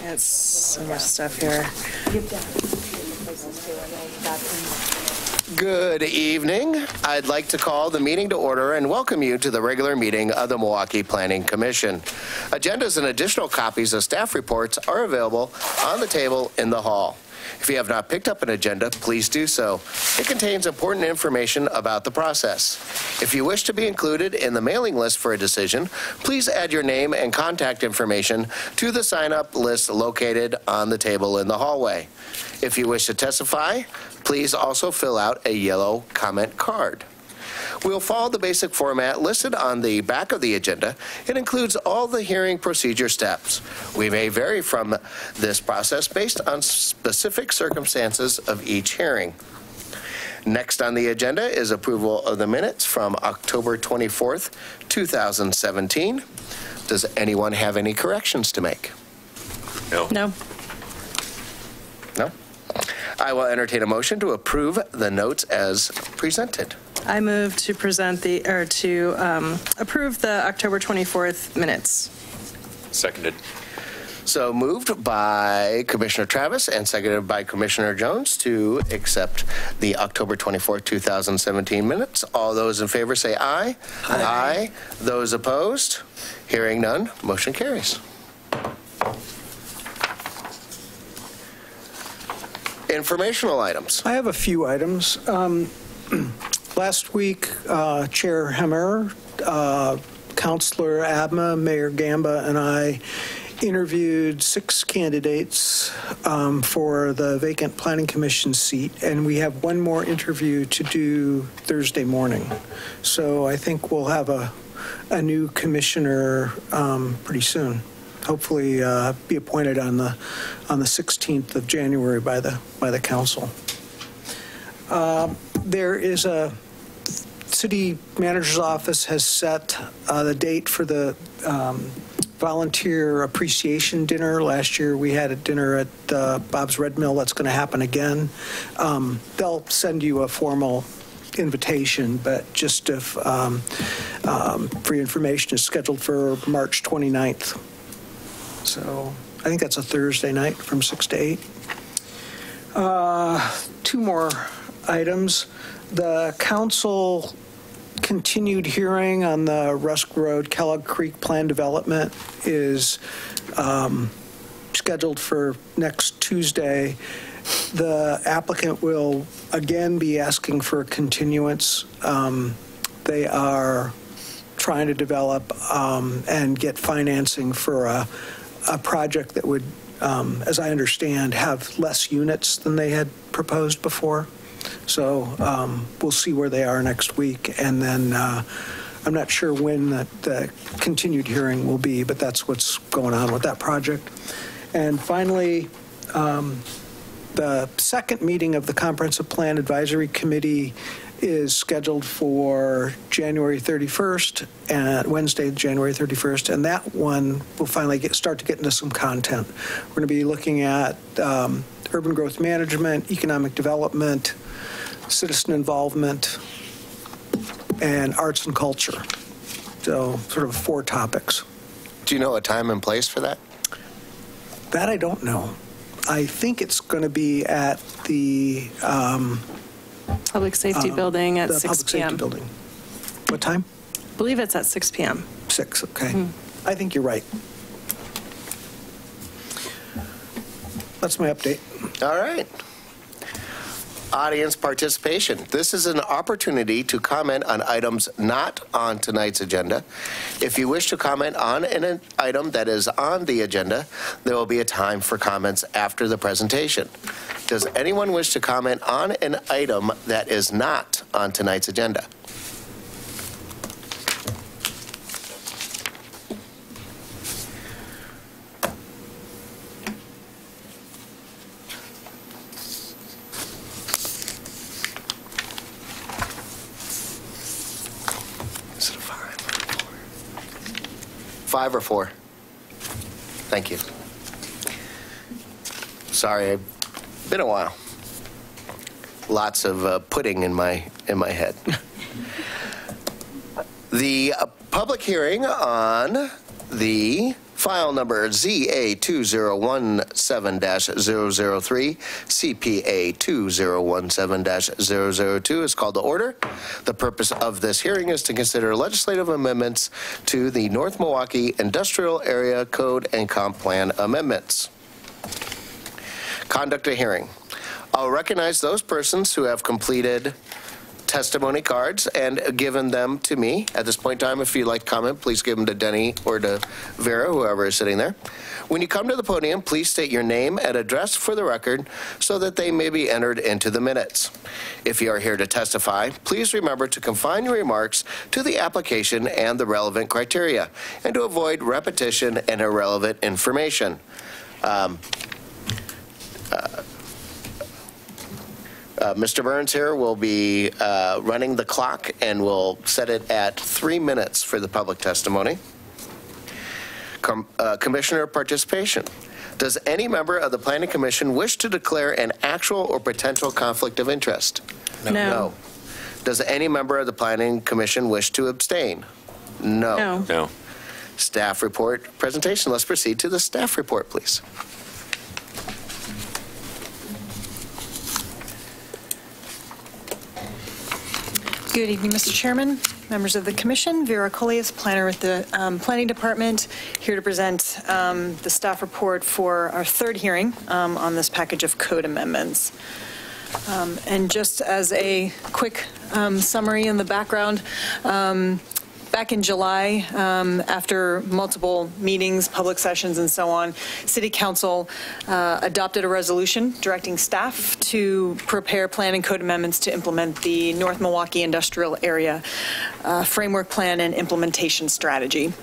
It's so much stuff here. Good evening. I'd like to call the meeting to order and welcome you to the regular meeting of the Milwaukie Planning Commission. Agendas and additional copies of staff reports are available on the table in the hall. If you have not picked up an agenda, please do so. It contains important information about the process. If you wish to be included in the mailing list for a decision, please add your name and contact information to the sign-up list located on the table in the hallway. If you wish to testify, please also fill out a yellow comment card. We'll follow the basic format listed on the back of the agenda. It includes all the hearing procedure steps. We may vary from this process based on specific circumstances of each hearing. Next on the agenda is approval of the minutes from October 24th, 2017. Does anyone have any corrections to make? No. No? I will entertain a motion to approve the notes as presented. I move to present approve the October 24th minutes. Seconded. So moved by Commissioner Travis and seconded by Commissioner Jones to accept the October 24th, 2017 minutes. All those in favor say aye. Aye. Aye. Those opposed? Hearing none, motion carries. Informational items. I have a few items. Last week, Chair Hemmer, Councilor Abma, Mayor Gamba, and I interviewed 6 candidates for the vacant Planning Commission seat, and we have one more interview to do Thursday morning. So I think we'll have a new commissioner pretty soon. Hopefully be appointed on the 16th of January by the council. There is a city manager's office has set the date for the volunteer appreciation dinner. Last year we had a dinner at Bob's Red Mill. That's going to happen again. They'll send you a formal invitation, but just if for your information, is scheduled for March 29th. So I think that's a Thursday night from 6 to 8. 2 more items. The council continued hearing on the Rusk Road Kellogg Creek plan development is scheduled for next Tuesday. The applicant will again be asking for a continuance. They are trying to develop and get financing for a project that would, as I understand, have less units than they had proposed before. So we'll see where they are next week. And then I'm not sure when the continued hearing will be, but that's what's going on with that project. And finally, the second meeting of the Comprehensive Plan Advisory Committee is scheduled for January 31st, and Wednesday, January 31st, and that one will finally start to get into some content. We're going to be looking at urban growth management, economic development, citizen involvement, and arts and culture. So sort of 4 topics. Do you know a time and place for that? That I don't know. I think it's going to be at the Public Safety Building at 6 p.m. Public Safety Building. What time? I believe it's at 6 p.m. 6, okay. I think you're right. That's my update. All right. Audience participation. This is an opportunity to comment on items not on tonight's agenda. If you wish to comment on an item that is on the agenda, there will be a time for comments after the presentation. Does anyone wish to comment on an item that is not on tonight's agenda? Is it a 5 or 4? 5 or 4? Thank you. Sorry, been a while. Lots of pudding in my head. The public hearing on the File number ZA2017-003, CPA 2017-002 is called to order. The purpose of this hearing is to consider legislative amendments to the North Milwaukie Industrial Area Code and Comp Plan amendments. Conduct a hearing. I'll recognize those persons who have completed testimony cards and given them to me. At this point in time, if you'd like to comment, please give them to Denny or to Vera, whoever is sitting there. When you come to the podium, please state your name and address for the record so that they may be entered into the minutes. If you are here to testify, please remember to confine your remarks to the application and the relevant criteria, and to avoid repetition and irrelevant information. Mr. Burns here will be running the clock, and we'll set it at 3 minutes for the public testimony. Commissioner participation. Does any member of the Planning Commission wish to declare an actual or potential conflict of interest? No. Does any member of the Planning Commission wish to abstain? No. No. Staff report presentation. Let's proceed to the staff report, please. Good evening, Mr. Chairman, members of the Commission. Vera Collias, planner at the Planning Department, here to present the staff report for our third hearing on this package of code amendments. And just as a quick summary in the background, back in July, after multiple meetings, public sessions, and so on, City Council adopted a resolution directing staff to prepare plan and code amendments to implement the North Milwaukie Industrial Area Framework Plan and Implementation Strategy.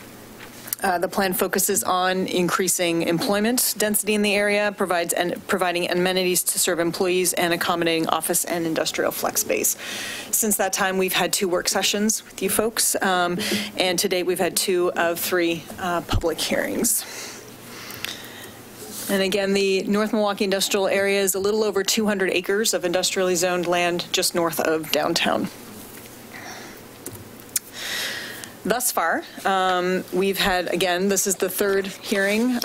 The plan focuses on increasing employment density in the area, providing amenities to serve employees, and accommodating office and industrial flex space. Since that time, we've had 2 work sessions with you folks, and to date, we've had 2 of 3 public hearings. And again, the North Milwaukie Industrial Area is a little over 200 acres of industrially zoned land just north of downtown. Thus far, we've had, again, this is the third hearing.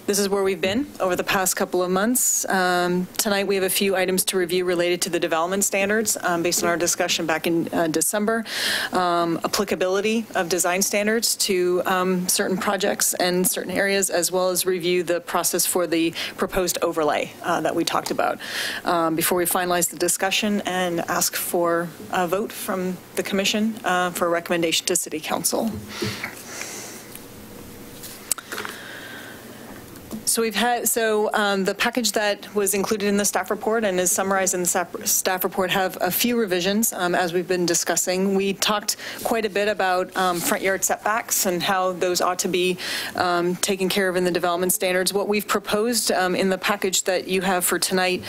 This is where we've been over the past couple of months. Tonight, we have a few items to review related to the development standards based on our discussion back in December. Applicability of design standards to certain projects and certain areas, as well as review the process for the proposed overlay that we talked about. Before we finalize the discussion and ask for a vote from the Commission for a recommendation to City Council. So the package that was included in the staff report and is summarized in the staff report have a few revisions as we've been discussing. We talked quite a bit about front yard setbacks and how those ought to be taken care of in the development standards. What we've proposed in the package that you have for tonight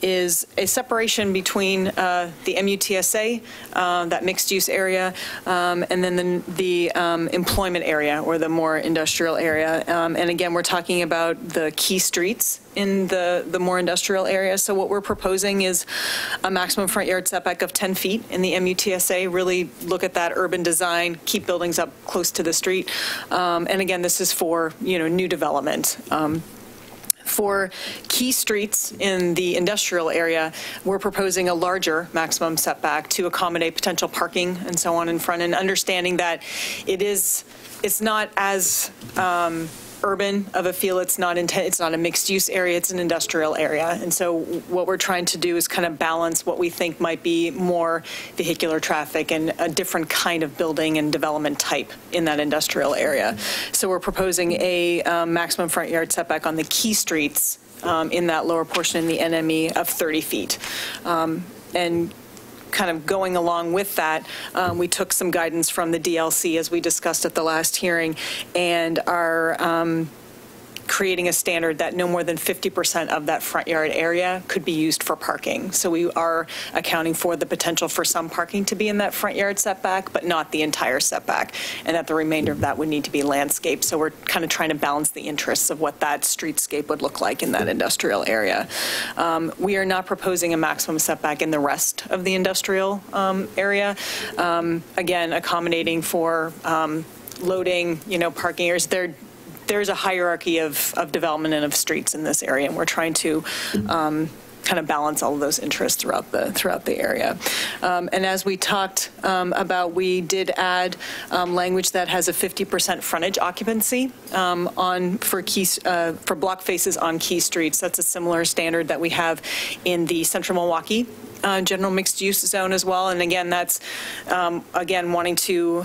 is a separation between the MUTSA, that mixed use area, and then the employment area or the more industrial area. And again, we're talking about the key streets in the more industrial area. So what we're proposing is a maximum front yard setback of 10 feet in the MUTSA, really look at that urban design, keep buildings up close to the street. And again, this is for, new development. For key streets in the industrial area, we're proposing a larger maximum setback to accommodate potential parking and so on in front, and understanding that it's not as urban of a feel. It's not a mixed use area. It's an industrial area. And so what we're trying to do is kind of balance what we think might be more vehicular traffic and a different kind of building and development type in that industrial area. So we're proposing a maximum front yard setback on the key streets in that lower portion in the NME of 30 feet. And kind of going along with that, we took some guidance from the DLC as we discussed at the last hearing, and are creating a standard that no more than 50% of that front yard area could be used for parking. So we are accounting for the potential for some parking to be in that front yard setback, but not the entire setback, and that the remainder of that would need to be landscaped. So we're kind of trying to balance the interests of what that streetscape would look like in that industrial area. We are not proposing a maximum setback in the rest of the industrial area. Again, accommodating for loading, parking areas. There's a hierarchy of development and of streets in this area, and we're trying to kind of balance all of those interests throughout the area. And as we talked about, we did add language that has a 50% frontage occupancy for block faces on key streets. That's a similar standard that we have in the Central Milwaukie general mixed-use zone as well. And again, that's again wanting to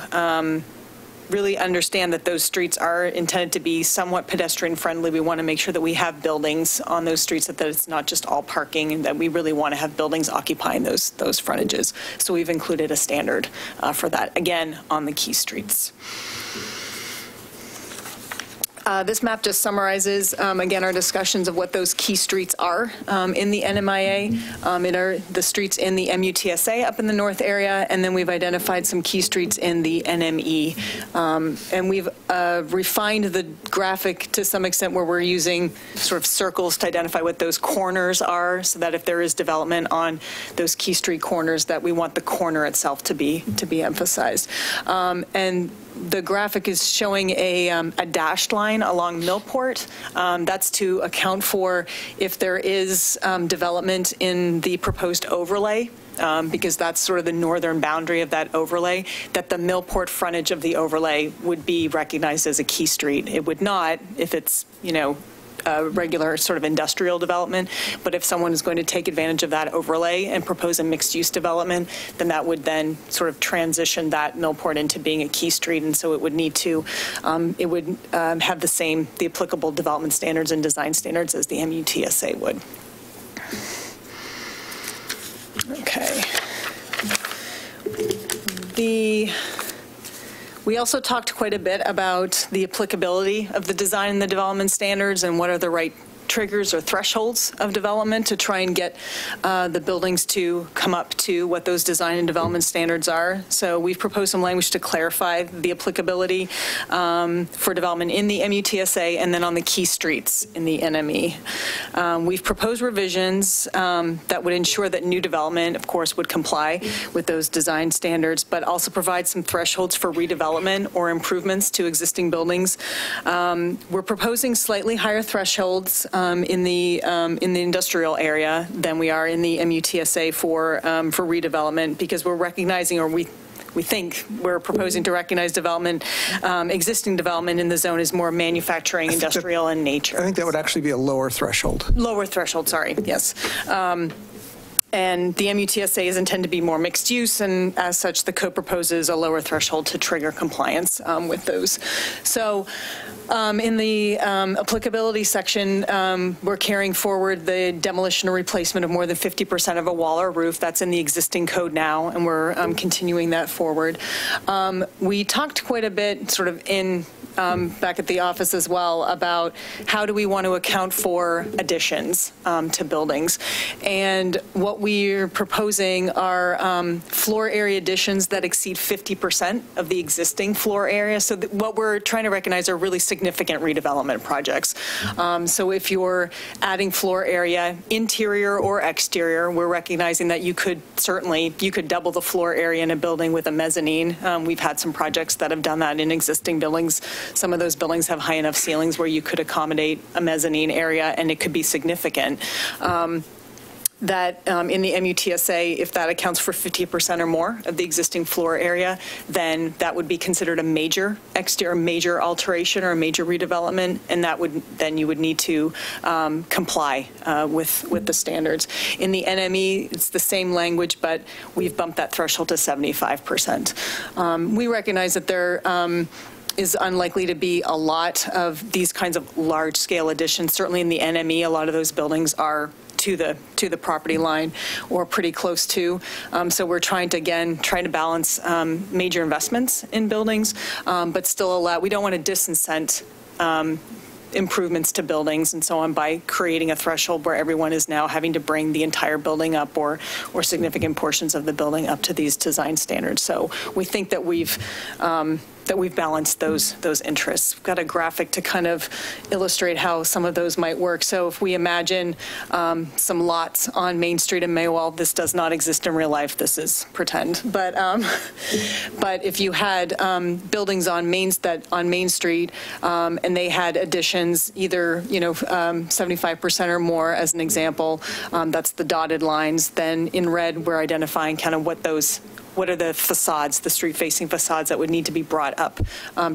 really understand that those streets are intended to be somewhat pedestrian friendly. We want to make sure that we have buildings on those streets, that it's not just all parking, and that we really want to have buildings occupying those frontages. So we've included a standard for that, again, on the key streets. This map just summarizes, again, our discussions of what those key streets are in the NMIA. It are the streets in the MUTSA up in the north area, and then we've identified some key streets in the NME. And we've refined the graphic to some extent where we're using sort of circles to identify what those corners are, so that if there is development on those key street corners, that we want the corner itself to be emphasized. And the graphic is showing a dashed line along Millport. That's to account for if there is development in the proposed overlay, because that's sort of the northern boundary of that overlay, that the Millport frontage of the overlay would be recognized as a key street. It would not if it's, regular sort of industrial development, but if someone is going to take advantage of that overlay and propose a mixed-use development, then that would then sort of transition that Millport into being a key street, and so it would need to, have the applicable development standards and design standards as the MUTSA would. Okay. We also talked quite a bit about the applicability of the design and the development standards and what are the right triggers or thresholds of development to try and get the buildings to come up to what those design and development standards are. So we've proposed some language to clarify the applicability for development in the MUTSA and then on the key streets in the NME. We've proposed revisions that would ensure that new development, of course, would comply with those design standards, but also provide some thresholds for redevelopment or improvements to existing buildings. We're proposing slightly higher thresholds in the industrial area than we are in the MUTSA for redevelopment, because we're recognizing, or we think we're proposing to recognize development, existing development in the zone is more manufacturing, industrial in nature. I think that would actually be a lower threshold. Lower threshold, sorry, yes. And the MUTSA is intended to be more mixed use, and as such, the code proposes a lower threshold to trigger compliance with those. So in the applicability section, we're carrying forward the demolition or replacement of more than 50% of a wall or roof. That's in the existing code now, and we're continuing that forward. We talked quite a bit sort of in back at the office as well about how do we want to account for additions to buildings. And what we're proposing are floor area additions that exceed 50% of the existing floor area. So what we're trying to recognize are really significant redevelopment projects. So if you're adding floor area, interior or exterior, we're recognizing that you could double the floor area in a building with a mezzanine. We've had some projects that have done that in existing buildings. Some of those buildings have high enough ceilings where you could accommodate a mezzanine area, and it could be significant. That in the MUTSA, if that accounts for 50% or more of the existing floor area, then that would be considered a major alteration or a major redevelopment, and that would then you would need to comply with the standards. In the NME, it's the same language, but we've bumped that threshold to 75%. We recognize that there is unlikely to be a lot of these kinds of large-scale additions. Certainly in the NME, a lot of those buildings are to the property line or pretty close to. So we're trying to balance major investments in buildings, but still allow, we don't want to disincent improvements to buildings and so on by creating a threshold where everyone is now having to bring the entire building up or significant portions of the building up to these design standards. So we think that we've that we've balanced those interests. We've got a graphic to kind of illustrate how some of those might work. So if we imagine some lots on Main Street in Milwaukie, this does not exist in real life. This is pretend. But if you had buildings on Main Street and they had additions, either 75% or more, as an example, that's the dotted lines. Then in red, we're identifying kind of what are the facades, the street-facing facades that would need to be brought up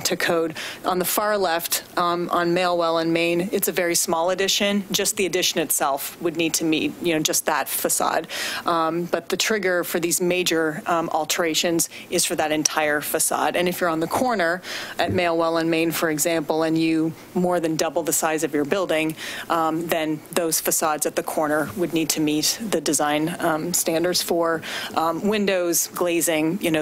to code. On the far left, on Milwaukie and Main, it's a very small addition. Just the addition itself would need to meet, just that facade. But the trigger for these major alterations is for that entire facade. And if you're on the corner at Milwaukie and Main, for example, and you more than double the size of your building, then those facades at the corner would need to meet the design standards for windows, glazing,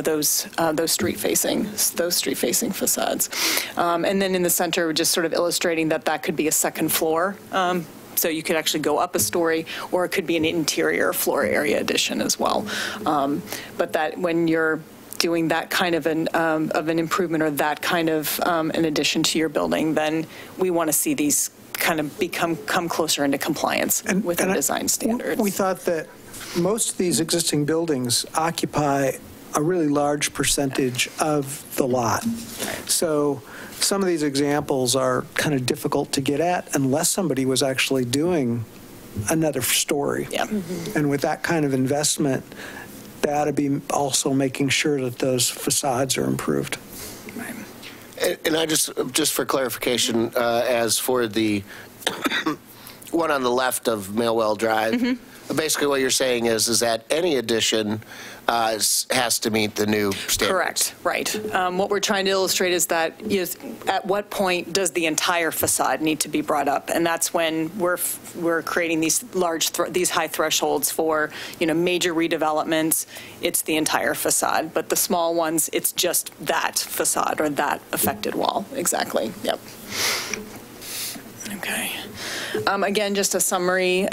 those street-facing facades. And then in the center, we're just sort of illustrating that could be a second floor. So you could actually go up a story, or it could be an interior floor area addition as well. But that when you're doing that kind of an improvement or that kind of an addition to your building, then we want to see these kind of come closer into compliance with the design standards. We thought that most of these existing buildings occupy a really large percentage of the lot. So some of these examples are kind of difficult to get at unless somebody was actually doing another story. Yeah. And with that kind of investment, they ought to be also making sure that those facades are improved. Right. And I just for clarification, as for the one on the left of Milwaukie Drive, basically what you're saying is that any addition has to meet the new standards. Correct, right. What we're trying to illustrate is that at what point does the entire facade need to be brought up? And that's when we're creating these these high thresholds for major redevelopments. It's the entire facade, but the small ones, it's just that facade or that affected wall. Exactly. Yep. Okay. Again, just a summary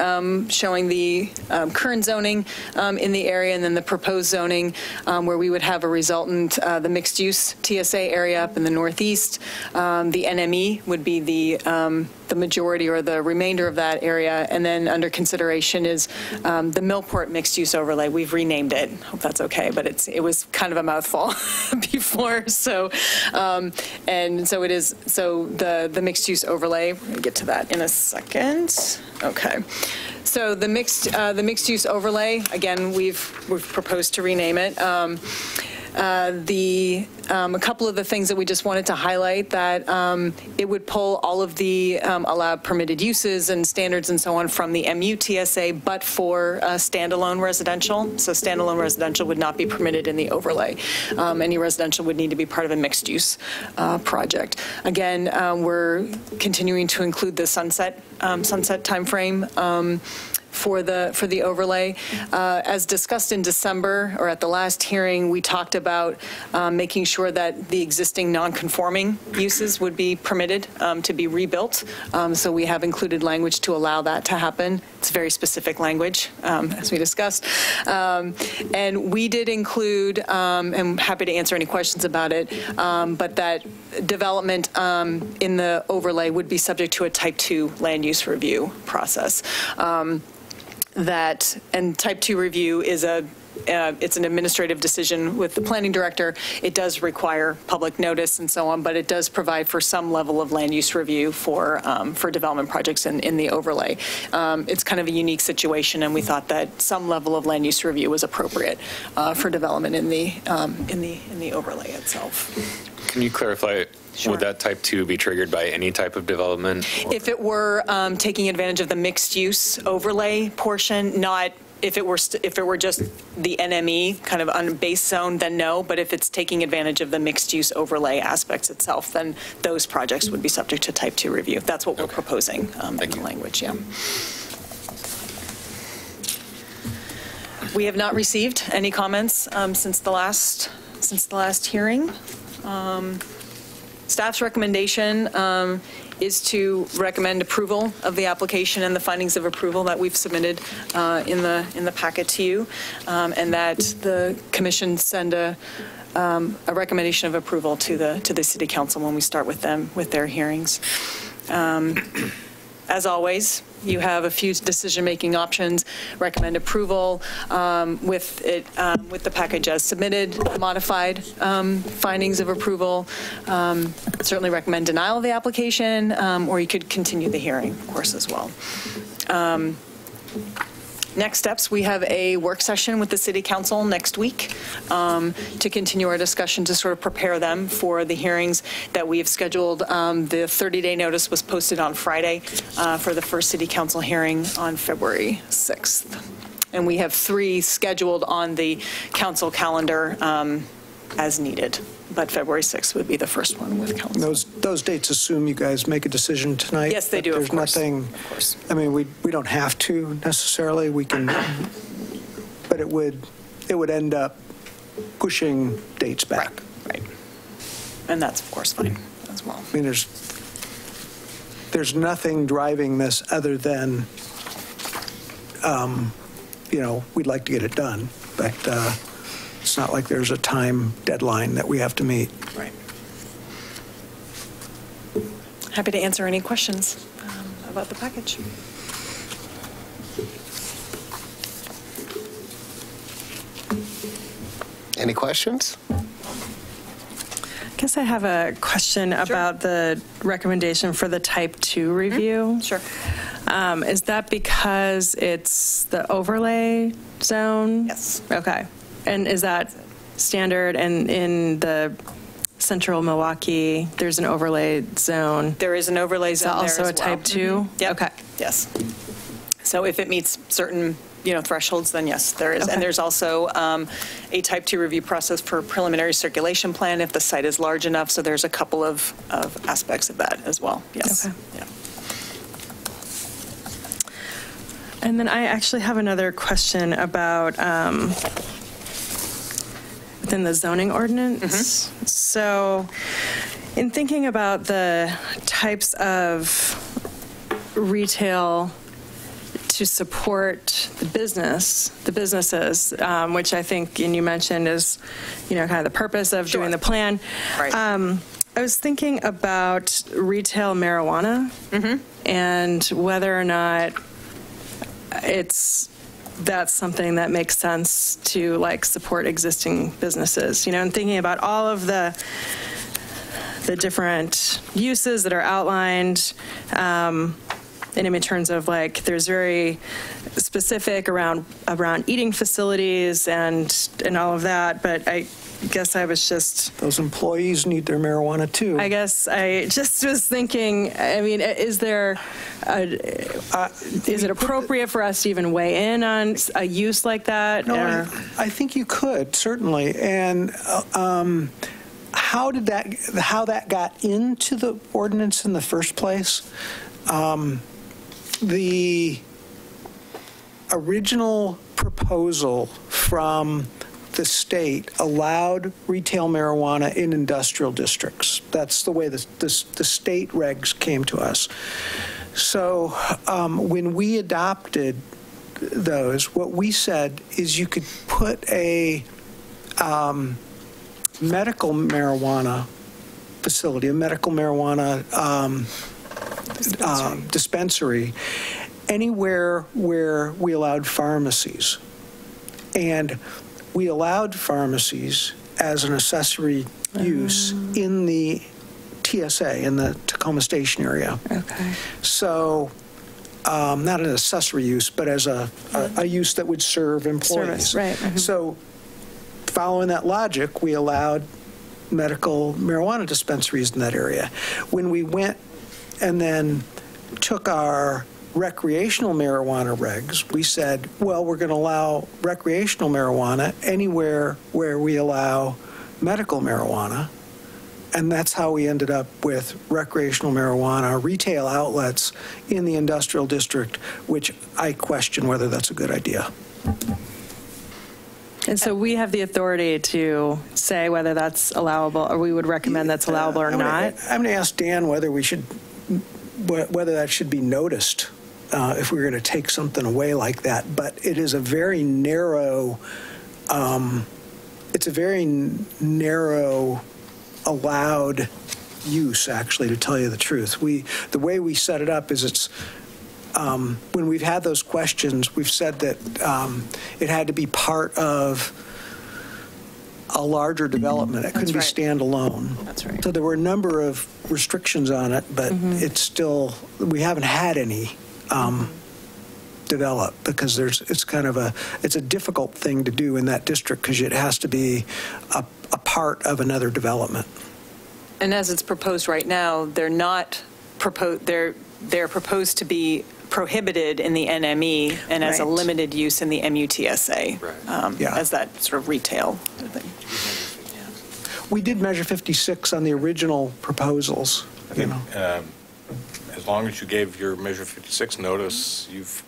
showing the current zoning in the area and then the proposed zoning where we would have a resultant, the mixed-use TSA area up in the northeast. The NME would be the majority or the remainder of that area. And then under consideration is the Millport mixed-use overlay. We've renamed it. Hope that's okay, but it was kind of a mouthful before. So, and so it is, so the mixed-use overlay, we'll get to that in a second. Okay. So the mixed-use overlay, again, we've proposed to rename it. A couple of the things that we just wanted to highlight, that it would pull all of the allowed permitted uses and standards and so on from the MUTSA, but for standalone residential. So standalone residential would not be permitted in the overlay. Any residential would need to be part of a mixed-use project. Again, we're continuing to include the sunset timeframe for the overlay. As discussed in December, or at the last hearing, we talked about making sure that the existing non-conforming uses would be permitted to be rebuilt. So we have included language to allow that to happen. It's very specific language, as we discussed. And we did include, and I'm happy to answer any questions about it, but that development in the overlay would be subject to a Type 2 land use review process. And Type 2 review is it's an administrative decision with the planning director. It does require public notice and so on, but it does provide for some level of land use review for development projects in the overlay. It's kind of a unique situation, and we thought that some level of land use review was appropriate for development in the overlay itself. Can you clarify? Sure. Would that Type 2 be triggered by any type of development? If it were taking advantage of the mixed-use overlay portion, not if it were just the NME kind of on base zone, then no. But if it's taking advantage of the mixed-use overlay aspects itself, then those projects would be subject to Type 2 review. That's what we're proposing in the language. Yeah. We have not received any comments since the last hearing. Staff's recommendation is to recommend approval of the application and the findings of approval that we've submitted in the packet to you, and that the commission send a recommendation of approval to the City Council when we start with them with their hearings. As always, you have a few decision-making options. Recommend approval with the package as submitted, modified findings of approval. Certainly recommend denial of the application, or you could continue the hearing, of course, as well. Next steps, we have a work session with the City Council next week to continue our discussion to sort of prepare them for the hearings that we have scheduled. The 30-day notice was posted on Friday for the first City Council hearing on February 6th. And we have 3 scheduled on the council calendar as needed. But February 6th would be the first one with council. Those dates assume you guys make a decision tonight? Yes, they do, There's of course. nothing, Of course. I mean, we don't have to necessarily, we can, but it would end up pushing dates back. Right. And that's, of course, fine as well. I mean, there's nothing driving this other than, we'd like to get it done, but it's not like there's a time deadline that we have to meet. Right. Happy to answer any questions about the package. Any questions? I guess I have a question about the recommendation for the type 2 review. Sure. Is that because it's the overlay zone? Yes. Okay. And is that standard? And in the central Milwaukie, there's an overlay zone. There is an overlay Is that zone there also as a type 2? Mm-hmm. Yep. Okay. Yes. So if it meets certain thresholds, then yes, there is. Okay. And there's also a type 2 review process for preliminary circulation plan if the site is large enough. So there's a couple of aspects of that as well. Yes. Okay. Yeah. And then I actually have another question about within the zoning ordinance. Mm-hmm. So in thinking about the types of retail to support the businesses, which I think, and you mentioned is, kind of the purpose of doing the plan. Right. I was thinking about retail marijuana and whether or not that's something that makes sense to support existing businesses, and thinking about all of the different uses that are outlined, and in terms of there's very specific around eating facilities and all of that, but I guess I was just... Those employees need their marijuana too. I guess I just was thinking, I mean, is it appropriate for us to even weigh in on a use like that? No, I think you could, certainly. And how that got into the ordinance in the first place? The original proposal from the state allowed retail marijuana in industrial districts. That's the way the state regs came to us. So when we adopted those, what we said is you could put a medical marijuana facility, a medical marijuana dispensary, anywhere where we allowed pharmacies. And we allowed pharmacies as an accessory use in the TSA, in the Tacoma Station area. Okay. So not an accessory use, but as a use that would serve employees. Service, right. Mm-hmm. So following that logic, we allowed medical marijuana dispensaries in that area. When we went and then took our recreational marijuana regs, we said, well, we're going to allow recreational marijuana anywhere where we allow medical marijuana. And that's how we ended up with recreational marijuana retail outlets in the industrial district, which I question whether that's a good idea. And so we have the authority to say whether that's allowable, or we would recommend that's allowable or not. I'm going to ask Dan whether that should be noticed if we were going to take something away like that. But it is a very narrow, allowed use, actually, to tell you the truth. The way we set it up is it's, when we've had those questions, we've said that it had to be part of a larger development. It couldn't be standalone. That's right. So there were a number of restrictions on it, but it's still, we haven't had any develop, because it's a difficult thing to do in that district, because it has to be a part of another development. And as it's proposed right now, they're not proposed, they're proposed to be prohibited in the NME and as a Right. limited use in the MUTSA, as that sort of retail thing. We did measure 56 on the original proposals. I think as long as you gave your Measure 56 notice, you've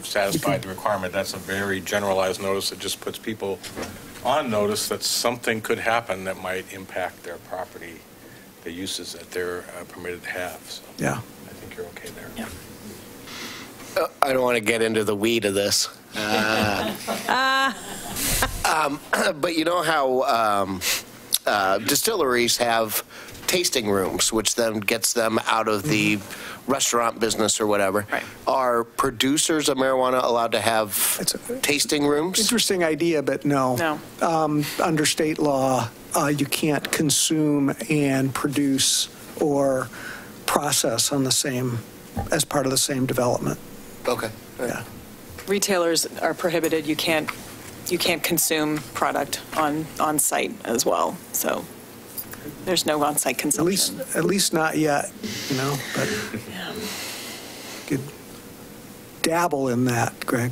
satisfied the requirement. That's a very generalized notice that just puts people on notice that something could happen that might impact their property, the uses that they're permitted to have. So Yeah. I think you're okay there. Yeah. I don't want to get into the weed of this. But you know how distilleries have tasting rooms, which then gets them out of the restaurant business or whatever. Right. Are producers of marijuana allowed to have tasting rooms? Interesting idea, but no. No. Under state law, you can't consume and produce or process as part of the same development. Okay. Yeah. Retailers are prohibited. You can't consume product on site as well. So there's no on-site consumption. At least not yet, but could dabble in that, Greg.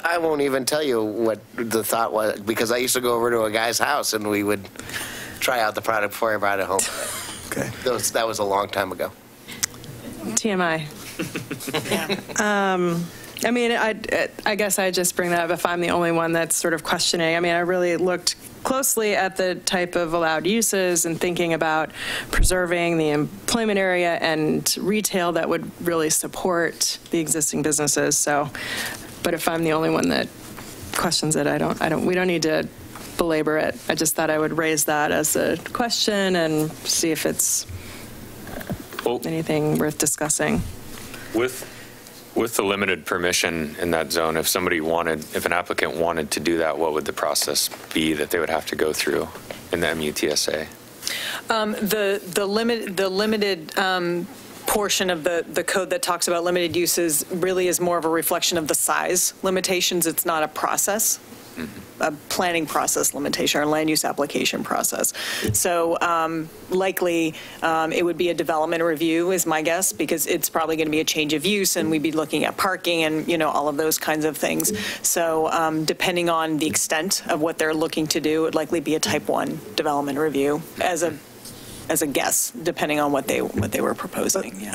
I won't even tell you what the thought was, because I used to go over to a guy's house and we would try out the product before I brought it home. Okay. That was a long time ago. TMI. I mean, I guess I just bring that up if I'm the only one that's sort of questioning. I mean, I really looked closely at the type of allowed uses and thinking about preserving the employment area and retail that would really support the existing businesses. So, but if I'm the only one that questions it, we don't need to belabor it. I just thought I would raise that as a question and see if it's anything worth discussing. With the limited permission in that zone, if an applicant wanted to do that, what would the process be that they would have to go through in the MUTSA? The limited portion of the code that talks about limited uses really is more of a reflection of the size limitations. It's not a process. A planning process limitation or land use application process. So likely it would be a development review is my guess, because it's probably going to be a change of use and we'd be looking at parking and all of those kinds of things. So depending on the extent of what they're looking to do, it would likely be a type 1 development review as a guess, depending on what they were proposing. Yeah.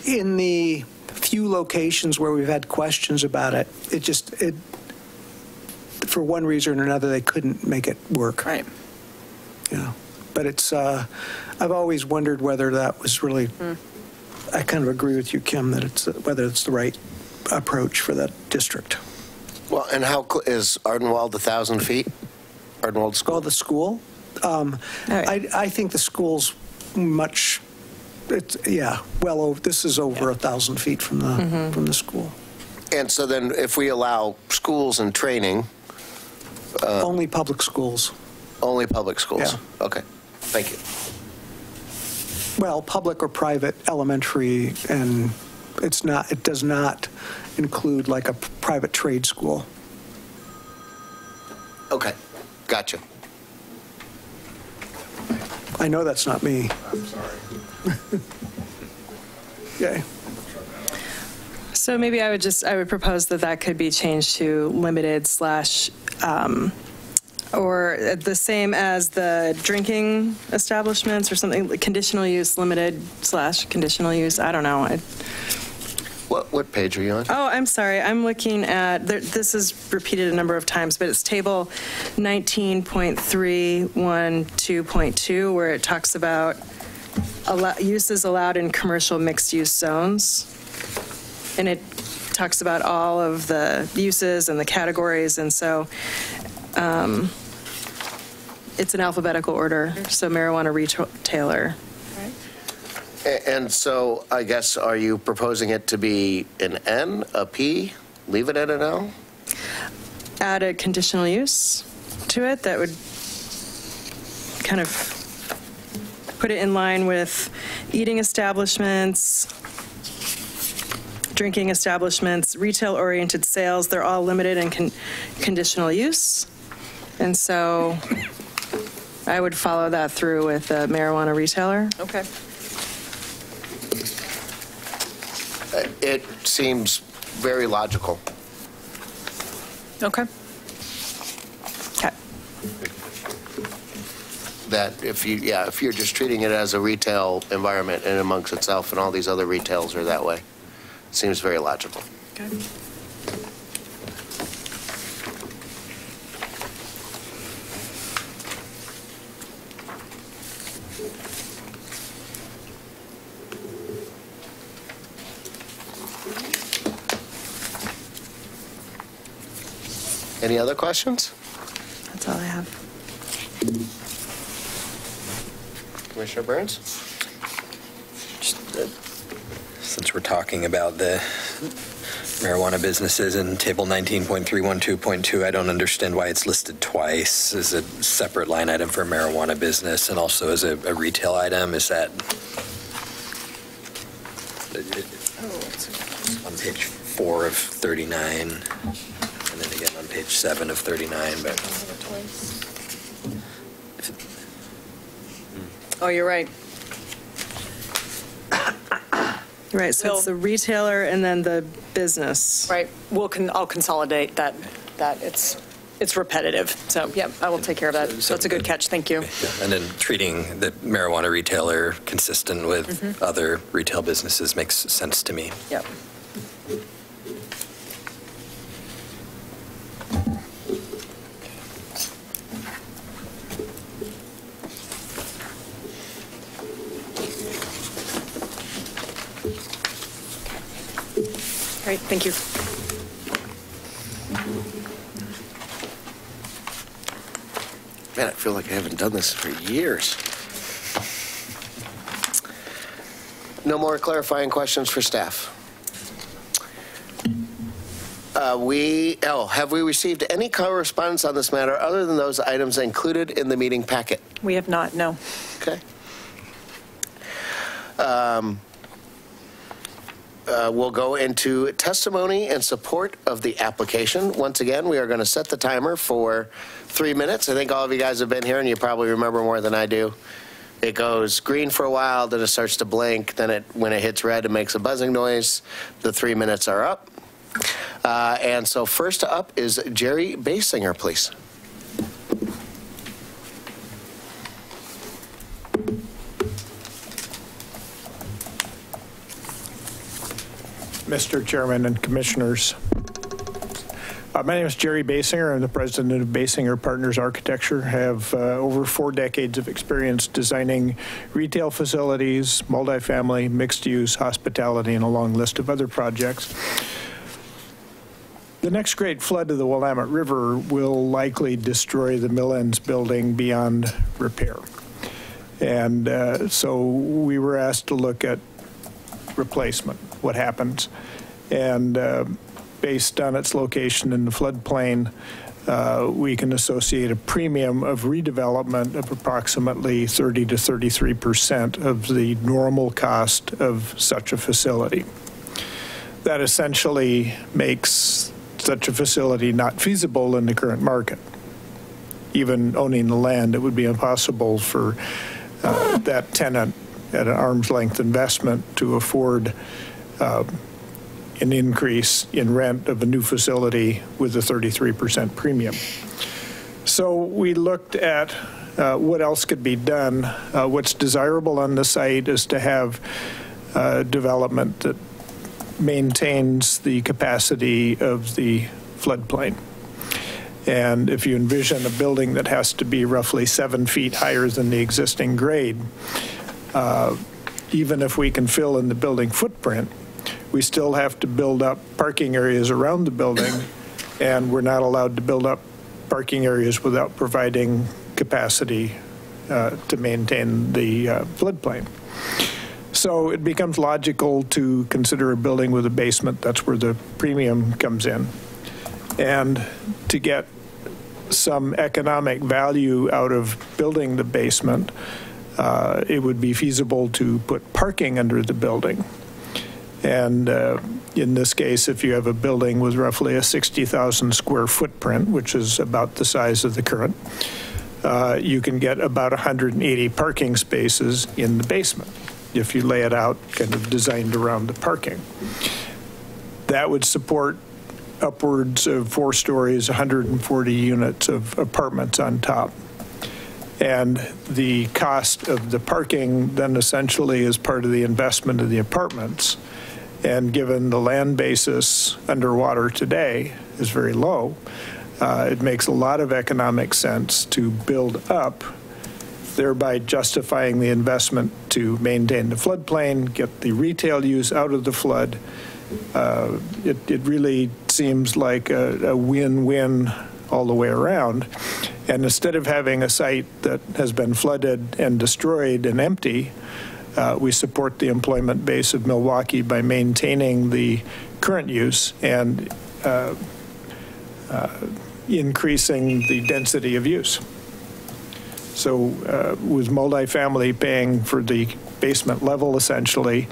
In the few locations where we've had questions about it, it for one reason or another, they couldn't make it work. Right. Yeah. But it's, I've always wondered whether that was really, I kind of agree with you, Kim, that whether it's the right approach for that district. Well, and how is Ardenwald 1,000 feet? Ardenwald School? Oh, the school? I think the school's much, well over, this is over 1,000 feet from the school. And so then if we allow schools and training. Only public schools. Only public schools? Yeah. Okay. Thank you. Well, public or private elementary, and it does not include like a private trade school. Okay. Gotcha. I know that's not me. I'm sorry. Okay. So maybe I would propose that could be changed to limited / or the same as the drinking establishments or something, conditional use, limited / conditional use. I don't know. What page are you on? Oh, I'm sorry. I'm looking at, this is repeated a number of times, but it's table 19.312.2, where it talks about uses allowed in commercial mixed-use zones. And it talks about all of the uses and the categories, and so it's in alphabetical order, so marijuana retailer. And so I guess, are you proposing it to be an N, a P, leave it at an L? Add a conditional use to it that would kind of put it in line with eating establishments, drinking establishments, retail-oriented sales. They're all limited in conditional use. And so I would follow that through with a marijuana retailer. Okay. It seems very logical. Okay. Okay. That if you're just treating it as a retail environment and amongst itself, and all these other retails are that way, it seems very logical. Okay. Any other questions? That's all I have. Commissioner Burns? Since we're talking about the marijuana businesses in table 19.312.2, I don't understand why it's listed twice as a separate line item for marijuana business and also as a retail item. Is that on page 4 of 39 and then again on page 7 of 39, but Oh, you're right. Right, so it's the retailer and then the business. Right. I'll consolidate that. It's repetitive. So, yeah, I will take care of that. So that's a good catch. Thank you. and then treating the marijuana retailer consistent with other retail businesses makes sense to me. Yep. Great, thank you. Man, I feel like I haven't done this for years. No more clarifying questions for staff? Have we received any correspondence on this matter other than those items included in the meeting packet? We have not, no. Okay. We'll go into testimony in support of the application. Once again, we are going to set the timer for 3 minutes. I think all of you guys have been here, and you probably remember more than I do. It goes green for a while, then it starts to blink, then when it hits red, it makes a buzzing noise. The 3 minutes are up. And so first up is Jerry Basinger, please. Mr. Chairman and Commissioners. My name is Jerry Basinger. I'm the president of Basinger Partners Architecture. I have over 4 decades of experience designing retail facilities, multifamily, mixed-use, hospitality, and a long list of other projects. The next great flood of the Willamette River will likely destroy the Millends building beyond repair. And so we were asked to look at replacement, what happens. And based on its location in the floodplain, we can associate a premium of redevelopment of approximately 30 to 33% of the normal cost of such a facility. That essentially makes such a facility not feasible in the current market. Even owning the land, it would be impossible for that tenant at an arm's length investment to afford an increase in rent of a new facility with a 33% premium. So we looked at what else could be done. What's desirable on the site is to have development that maintains the capacity of the floodplain. And if you envision a building that has to be roughly 7 feet higher than the existing grade, even if we can fill in the building footprint, we still have to build up parking areas around the building, and we're not allowed to build up parking areas without providing capacity to maintain the floodplain. So it becomes logical to consider a building with a basement. That's where the premium comes in. And to get some economic value out of building the basement, it would be feasible to put parking under the building. And in this case, if you have a building with roughly a 60,000 square footprint, which is about the size of the current, you can get about 180 parking spaces in the basement if you lay it out kind of designed around the parking. That would support upwards of 4 stories, 140 units of apartments on top. And the cost of the parking then essentially is part of the investment of the apartments. And given the land basis underwater today is very low, it makes a lot of economic sense to build up, thereby justifying the investment to maintain the floodplain, get the retail use out of the flood. It really seems like a win-win all the way around. And instead of having a site that has been flooded and destroyed and empty, we support the employment base of Milwaukie by maintaining the current use and increasing the density of use. So with multifamily paying for the basement level, essentially,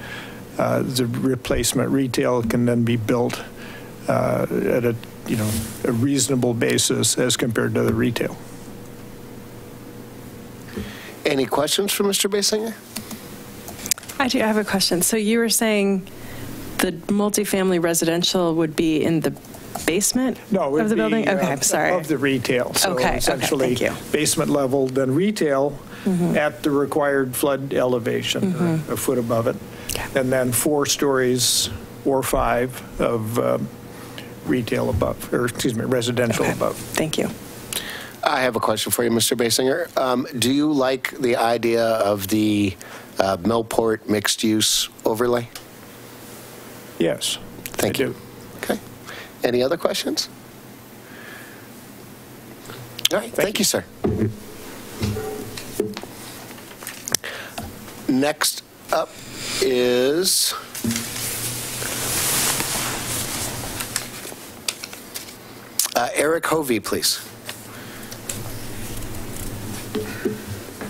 the replacement retail can then be built at a reasonable basis as compared to the retail. Any questions for Mr. Basinger? I do have a question. So you were saying the multifamily residential would be in the basement of the building? Okay, I'm sorry. Of the retail. So okay, essentially okay, thank you. Basement level, then retail at the required flood elevation, a foot above it. Okay. And then 4 stories or 5 of retail above, or excuse me, residential above. Thank you. I have a question for you, Mr. Basinger. Do you like the idea of the Millport mixed-use overlay? Yes. Thank you. Okay. Any other questions? All right. Thank you, sir. Next up is Eric Hovey, please.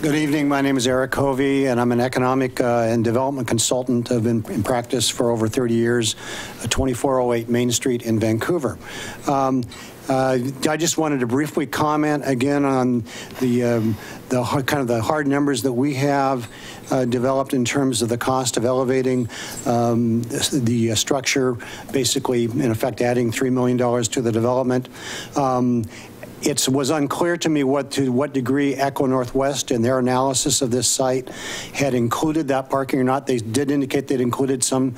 Good evening. My name is Eric Hovey, and I'm an economic and development consultant. I've been in practice for over 30 years, 2408 Main Street in Vancouver. I just wanted to briefly comment again on the hard numbers that we have developed in terms of the cost of elevating the structure, basically, in effect, adding $3 million to the development. It was unclear to me to what degree Echo Northwest in their analysis of this site had included that parking or not. They did indicate they'd included some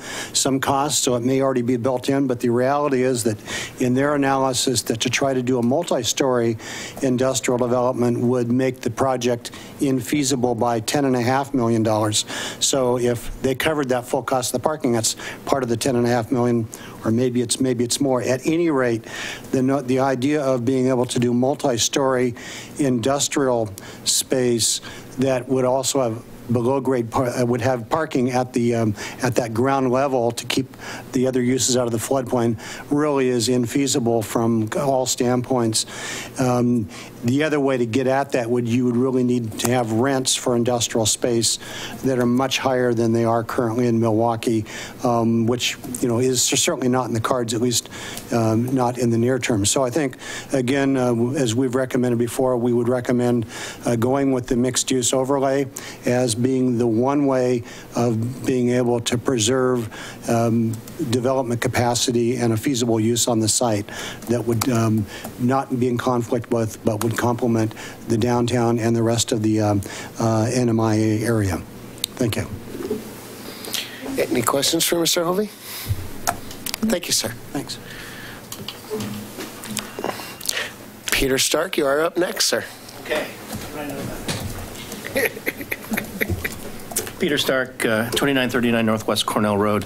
costs, so it may already be built in, but the reality is that in their analysis that to try to do a multi-story industrial development would make the project infeasible by $10.5 million. So if they covered that full cost of the parking, that's part of the $10.5 million, or maybe it's more. At any rate, the idea of being able to do multi-story industrial space that would also have below grade would have parking at the at that ground level to keep the other uses out of the floodplain really is infeasible from all standpoints. The other way to get at that you would really need to have rents for industrial space that are much higher than they are currently in Milwaukie, which is certainly not in the cards, at least not in the near term. So I think, again, as we've recommended before, we would recommend going with the mixed use overlay as being the one way of being able to preserve development capacity and a feasible use on the site that would not be in conflict with, but would complement the downtown and the rest of the NMIA area. Thank you. Any questions for Mr. Hovey? Thank you, sir. Thanks. Peter Stark, you are up next, sir. Okay. Peter Stark, 2939 Northwest Cornell Road.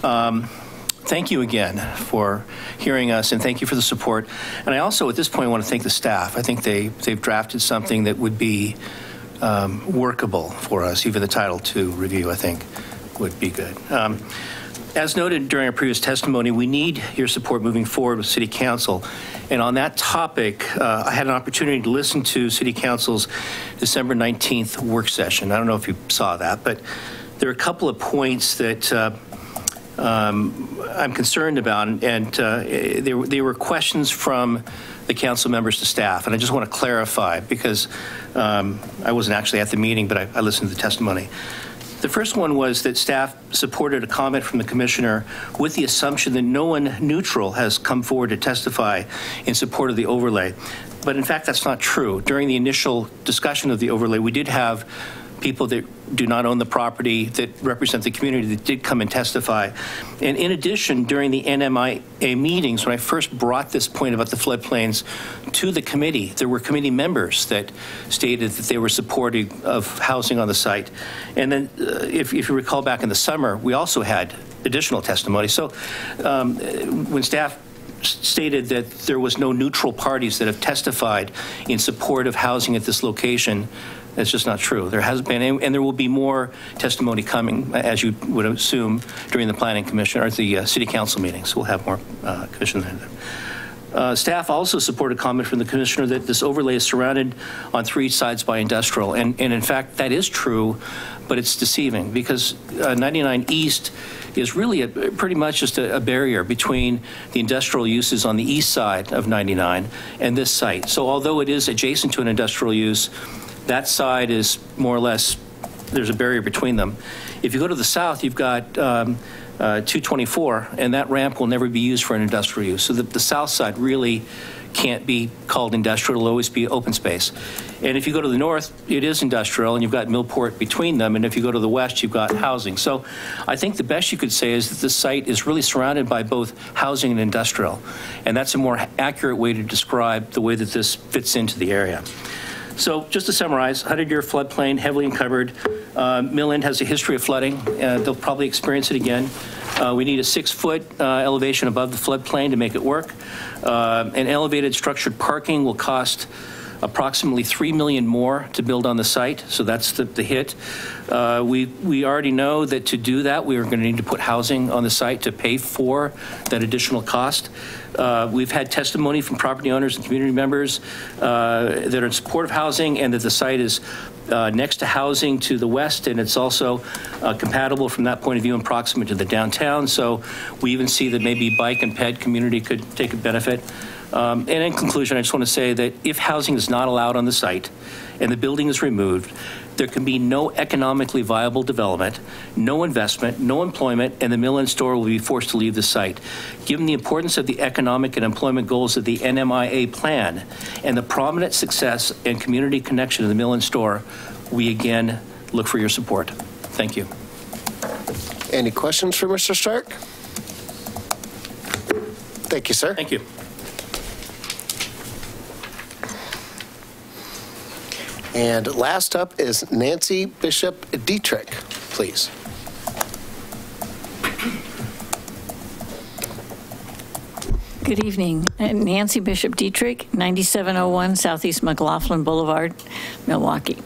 Thank you again for hearing us, and thank you for the support. And I also, at this point, want to thank the staff. I think they've drafted something that would be workable for us. Even the Title II review, I think, would be good. As noted during our previous testimony, we need your support moving forward with City Council. And on that topic, I had an opportunity to listen to City Council's December 19th work session. I don't know if you saw that, but there are a couple of points that I'm concerned about, and they were questions from the council members to staff, and I just want to clarify because I wasn't actually at the meeting, but I listened to the testimony. The first one was that staff supported a comment from the commissioner with the assumption that no one neutral has come forward to testify in support of the overlay. But in fact, that's not true. During the initial discussion of the overlay, we did have people that do not own the property that represent the community that did come and testify. And in addition, during the NMIA meetings, when I first brought this point about the floodplains to the committee, there were committee members that stated that they were supportive of housing on the site. And then if you recall back in the summer, we also had additional testimony. So when staff stated that there was no neutral parties that have testified in support of housing at this location, that's just not true. There has been, and there will be more testimony coming, as you would assume, during the Planning Commission or the City Council meetings. We'll have more commission there. Staff also supported a comment from the commissioner that this overlay is surrounded on 3 sides by industrial. And in fact, that is true, but it's deceiving because 99 East is really pretty much just a barrier between the industrial uses on the east side of 99 and this site. So although it is adjacent to an industrial use, that side is more or less, there's a barrier between them. If you go to the south, you've got 224, and that ramp will never be used for an industrial use. So the south side really can't be called industrial. It'll always be open space. And if you go to the north, it is industrial, and you've got Millport between them. And if you go to the west, you've got housing. So I think the best you could say is that this site is really surrounded by both housing and industrial. And that's a more accurate way to describe the way that this fits into the area. So just to summarize, 100-year floodplain, heavily encumbered. Mill End has a history of flooding. They'll probably experience it again. We need a 6-foot elevation above the floodplain to make it work. An elevated structured parking will cost approximately $3 million more to build on the site, so that's the hit. We already know that to do that, we are going to need to put housing on the site to pay for that additional cost. We've had testimony from property owners and community members that are in support of housing and that the site is next to housing to the west, and it's also compatible from that point of view and proximate to the downtown. So we even see that maybe bike and ped community could take a benefit. And in conclusion, I just want to say that if housing is not allowed on the site and the building is removed, there can be no economically viable development, no investment, no employment, and the Mill End store will be forced to leave the site. Given the importance of the economic and employment goals of the NMIA plan and the prominent success and community connection of the Mill End store, we again look for your support. Thank you. Any questions for Mr. Stark? Thank you, sir. Thank you. And last up is Nancy Bishop Dietrich, please. Good evening. Nancy Bishop Dietrich, 9701 Southeast McLaughlin Boulevard, Milwaukee.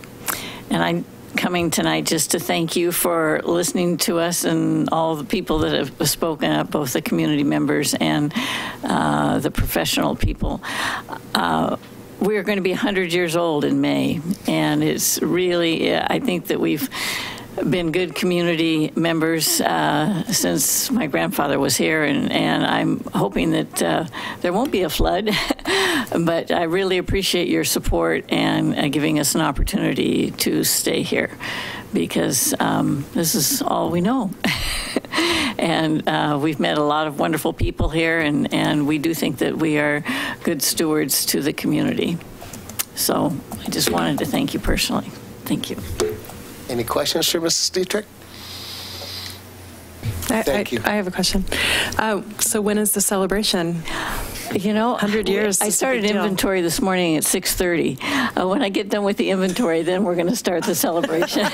And I'm coming tonight just to thank you for listening to us and all the people that have spoken up, both the community members and the professional people. We're going to be 100 years old in May, and it's really, I think that we've been good community members since my grandfather was here, and I'm hoping that there won't be a flood, but I really appreciate your support and giving us an opportunity to stay here, because this is all we know. And we've met a lot of wonderful people here, and we do think that we are good stewards to the community. So I just wanted to thank you personally. Thank you. Any questions for Mrs. Dietrich? Thank you. I have a question. So when is the celebration? 100 years. I started inventory this morning at 6:30. When I get done with the inventory, then we're going to start the celebration.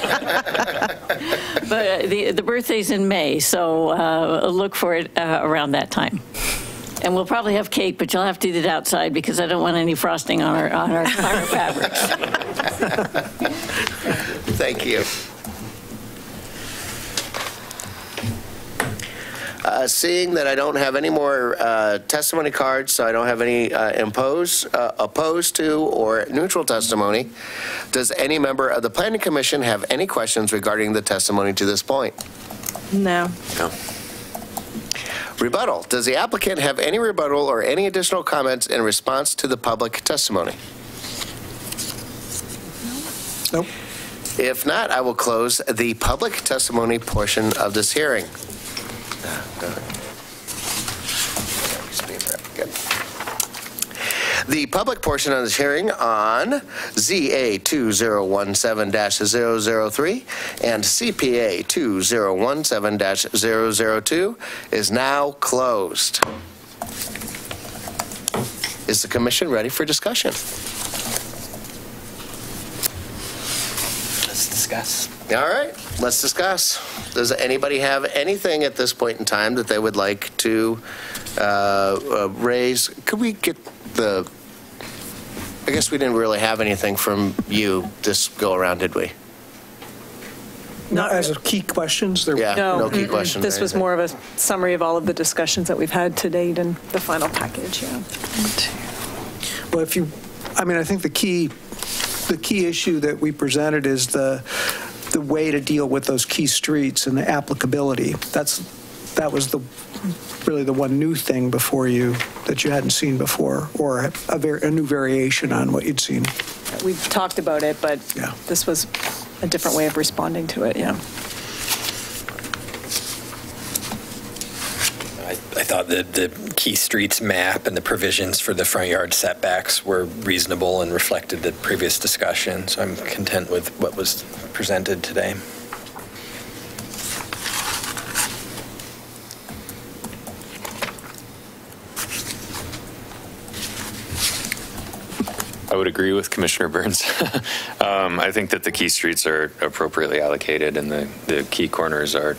But the birthday's in May, so look for it around that time. And we'll probably have cake, but you'll have to eat it outside because I don't want any frosting on our fabrics. Thank you. Seeing that I don't have any more testimony cards, so I don't have any opposed to or neutral testimony, does any member of the Planning Commission have any questions regarding the testimony to this point? No. No. Rebuttal. Does the applicant have any rebuttal or any additional comments in response to the public testimony? Nope. If not, I will close the public testimony portion of this hearing. The public portion of this hearing on ZA 2017-003 and CPA 2017-002 is now closed. Is the commission ready for discussion? Let's discuss. All right, let's discuss. Does anybody have anything at this point in time that they would like to raise? Could we get I guess we didn't really have anything from you this go around, did we? Not as a key questions. Yeah, no key questions. This was more of a summary of all of the discussions that we've had to date in the final package, yeah. Well, I think the key issue that we presented is the way to deal with those key streets and the applicability. That was really the one new thing before you that you hadn't seen before, or a new variation on what you'd seen. We've talked about it, but yeah, this was a different way of responding to it, yeah. I thought that the key streets map and the provisions for the front yard setbacks were reasonable and reflected the previous discussion, so I'm content with what was presented today. I would agree with Commissioner Burns. I think that the key streets are appropriately allocated and the key corners are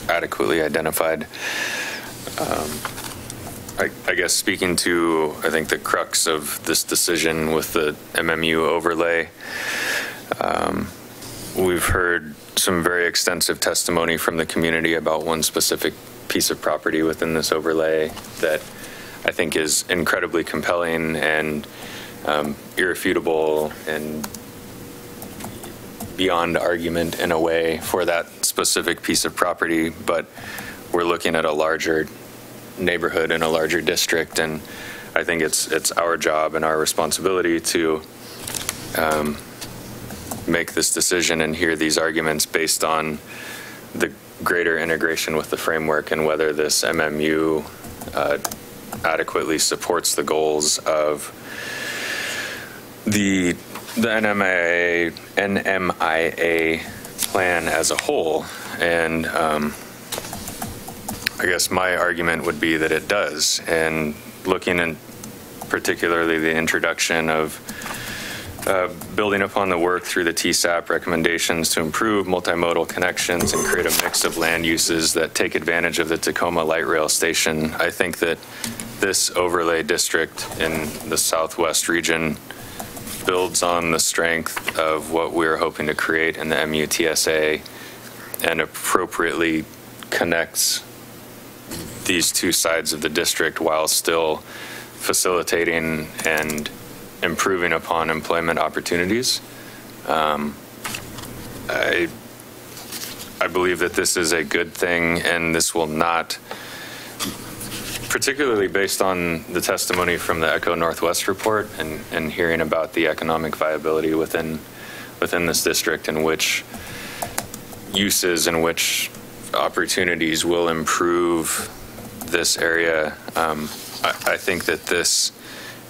adequately identified. I guess speaking to, I think, the crux of this decision with the MMU overlay, we've heard some very extensive testimony from the community about one specific piece of property within this overlay that I think is incredibly compelling and irrefutable and beyond argument in a way for that specific piece of property, but we're looking at a larger neighborhood and a larger district, and I think it's our job and our responsibility to make this decision and hear these arguments based on the greater integration with the framework and whether this MMU adequately supports the goals of the NMIA plan as a whole. And I guess my argument would be that it does. And looking at particularly the introduction of building upon the work through the TSAP recommendations to improve multimodal connections and create a mix of land uses that take advantage of the Tacoma Light Rail Station, I think that this overlay district in the Southwest region builds on the strength of what we're hoping to create in the MUTSA and appropriately connects these two sides of the district while still facilitating and improving upon employment opportunities. I believe that this is a good thing, and this will not, particularly based on the testimony from the Echo Northwest report and hearing about the economic viability within this district and which uses and which opportunities will improve this area. I think that this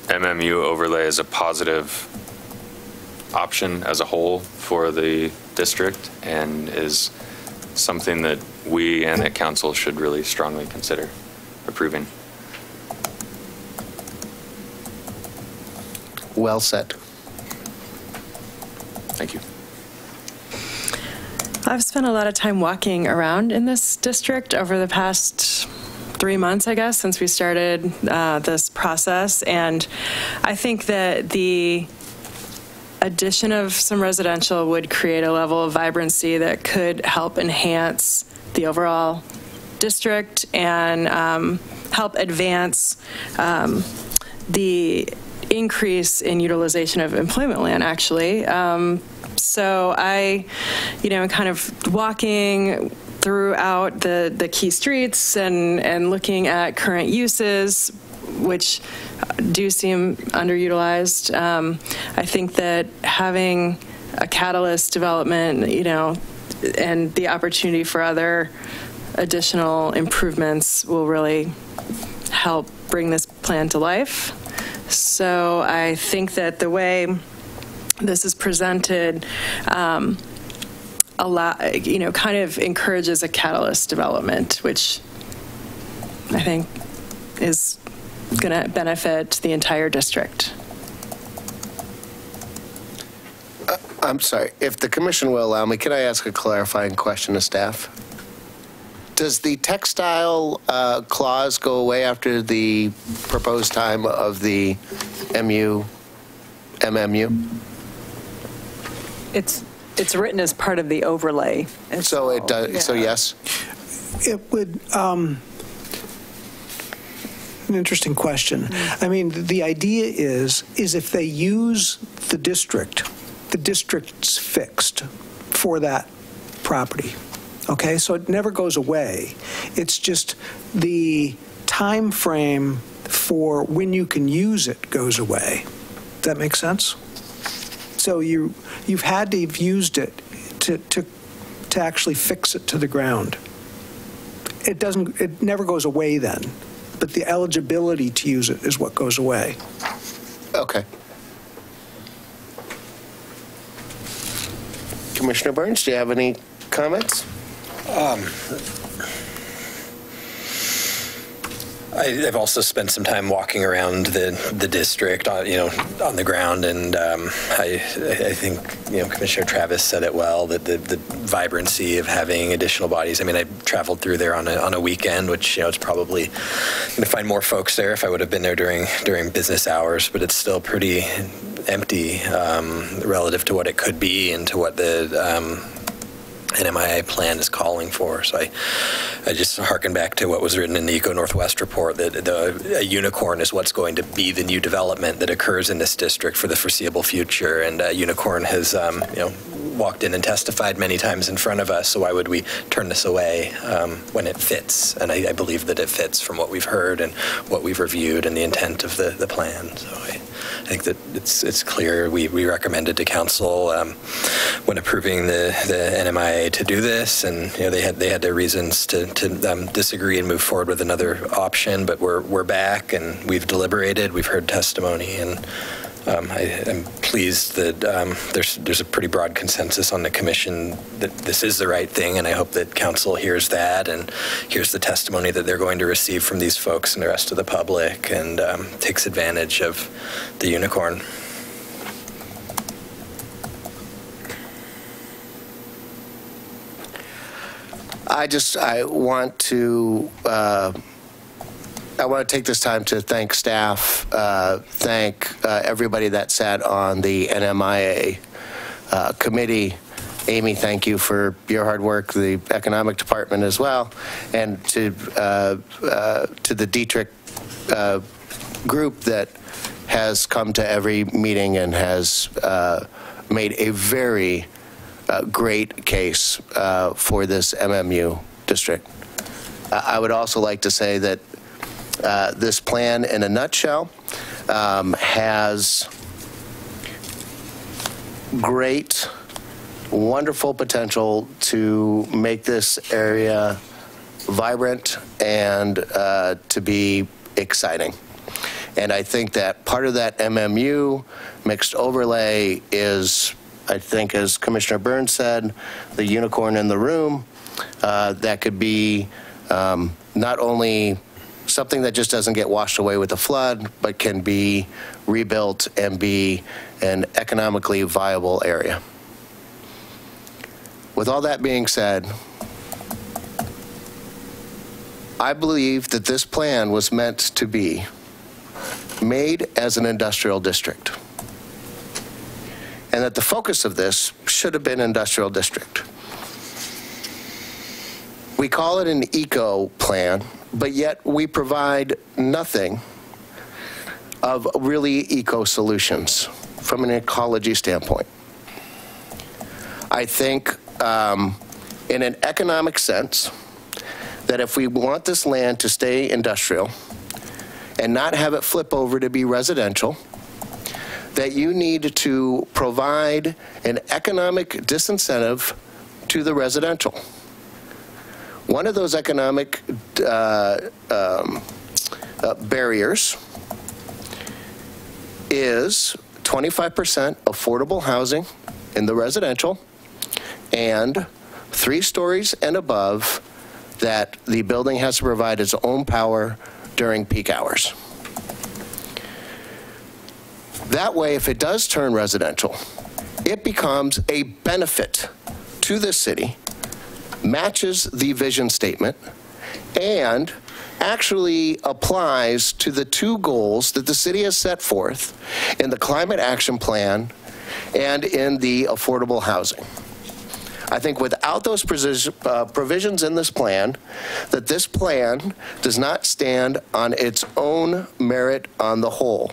MMU overlay is a positive option as a whole for the district and is something that we and the council should really strongly consider approving. Well said. Thank you. I've spent a lot of time walking around in this district over the past 3 months, I guess, since we started this process. And I think that the addition of some residential would create a level of vibrancy that could help enhance the overall district and help advance the increase in utilization of employment land, actually. So I, kind of walking throughout the key streets and looking at current uses, which do seem underutilized. I think that having a catalyst development, and the opportunity for other additional improvements will really help bring this plan to life. So I think that the way this is presented kind of encourages a catalyst development, which I think is going to benefit the entire district. I'm sorry, if the commission will allow me, can I ask a clarifying question of staff? Does the textile clause go away after the proposed time of the MMU? It's written as part of the overlay. So it does. Yeah. So yes. It would. An interesting question. I mean, the idea is if they use the district's fixed for that property. Okay, so it never goes away. It's just the time frame for when you can use it goes away. Does that make sense? So you've had to have used it to actually fix it to the ground. It never goes away then, but the eligibility to use it is what goes away. Okay. Commissioner Burns, do you have any comments? I've also spent some time walking around the district, on the ground, and I think Commissioner Travis said it well, that the vibrancy of having additional bodies. I mean, I traveled through there on a weekend, which it's probably going to find more folks there if I would have been there during business hours, but it's still pretty empty relative to what it could be and to what the NMIA plan is calling for. So I just harken back to what was written in the Eco Northwest report, that a unicorn is what's going to be the new development that occurs in this district for the foreseeable future. And unicorn has walked in and testified many times in front of us, so why would we turn this away when it fits? And I believe that it fits from what we've heard and what we've reviewed and the intent of the plan. So I think that it's clear. We recommended to council when approving the NMIA to do this, and they had their reasons to disagree and move forward with another option. But we're back and we've deliberated. We've heard testimony, and I am pleased that there's a pretty broad consensus on the commission that this is the right thing, and I hope that council hears that and hears the testimony that they're going to receive from these folks and the rest of the public, and takes advantage of the unicorn. I want to take this time to thank staff, thank everybody that sat on the NMIA committee. Amy, thank you for your hard work, the economic department as well, and to the Dietrich group that has come to every meeting and has made a very great case for this MMU district. I would also like to say that this plan, in a nutshell, has great, wonderful potential to make this area vibrant and to be exciting. And I think that part of that MMU mixed overlay is, I think, as Commissioner Burns said, the unicorn in the room. that could be not only something that just doesn't get washed away with the flood, but can be rebuilt and be an economically viable area. With all that being said, I believe that this plan was meant to be made as an industrial district, and that the focus of this should have been industrial district. We call it an eco plan, but yet we provide nothing of really eco solutions from an ecology standpoint. I think in an economic sense, that if we want this land to stay industrial and not have it flip over to be residential, that you need to provide an economic disincentive to the residential. One of those economic barriers is 25% affordable housing in the residential and 3 stories and above that the building has to provide its own power during peak hours. That way, if it does turn residential, it becomes a benefit to the city, matches the vision statement, and actually applies to the 2 goals that the city has set forth in the Climate Action Plan and in the affordable housing. I think without those provisions in this plan, that this plan does not stand on its own merit on the whole.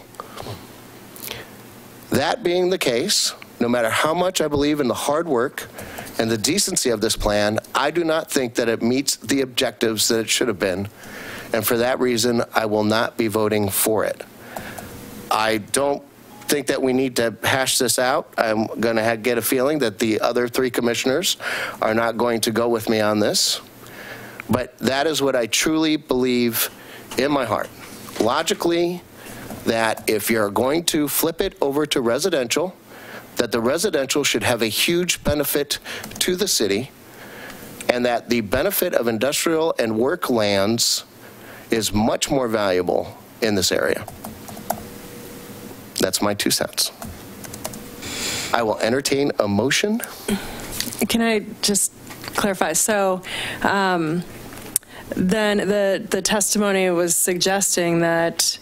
That being the case, no matter how much I believe in the hard work and the decency of this plan, I do not think that it meets the objectives that it should have been. And for that reason, I will not be voting for it. I don't think that we need to hash this out. I'm going to get a feeling that the other 3 commissioners are not going to go with me on this. But that is what I truly believe in my heart. Logically, that if you're going to flip it over to residential, that the residential should have a huge benefit to the city, and that the benefit of industrial and work lands is much more valuable in this area. That's my 2 cents. I will entertain a motion. Can I just clarify? So then the testimony was suggesting that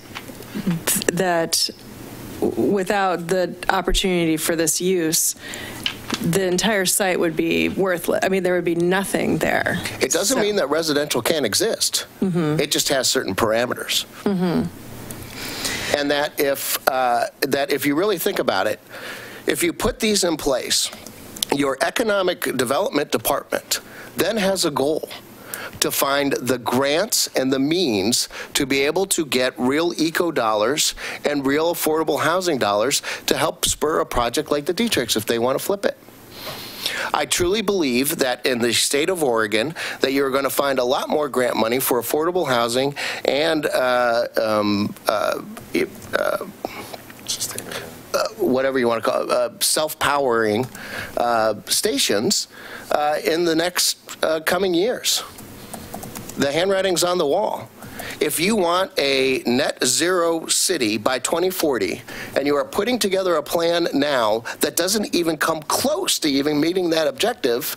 without the opportunity for this use, the entire site would be worthless. I mean, there would be nothing there. It doesn't mean that residential can't exist. Mm-hmm. It just has certain parameters. Mm-hmm. And that if you really think about it, if you put these in place, your economic development department then has a goal to find the grants and the means to be able to get real eco dollars and real affordable housing dollars to help spur a project like the Dietrichs if they want to flip it. I truly believe that in the state of Oregon that you're going to find a lot more grant money for affordable housing and whatever you want to call it, self-powering stations in the next coming years. The handwriting's on the wall. If you want a net zero city by 2040, and you are putting together a plan now that doesn't even come close to even meeting that objective,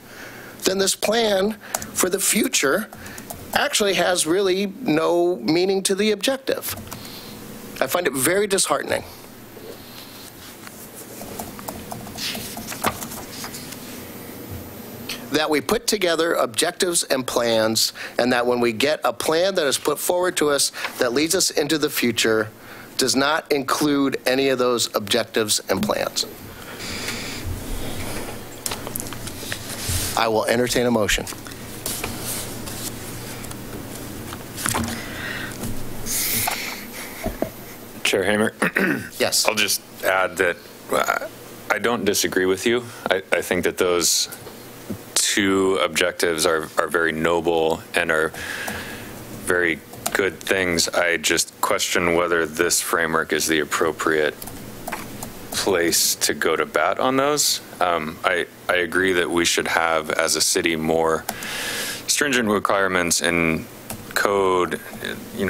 then this plan for the future actually has really no meaning to the objective. I find it very disheartening. That we put together objectives and plans, and that when we get a plan that is put forward to us that leads us into the future, does not include any of those objectives and plans. I will entertain a motion. Chair Hamer? Yes. I'll just add that I don't disagree with you. I think that those 2 objectives are very noble and are very good things. I just question whether this framework is the appropriate place to go to bat on those. I agree that we should have, as a city, more stringent requirements in code,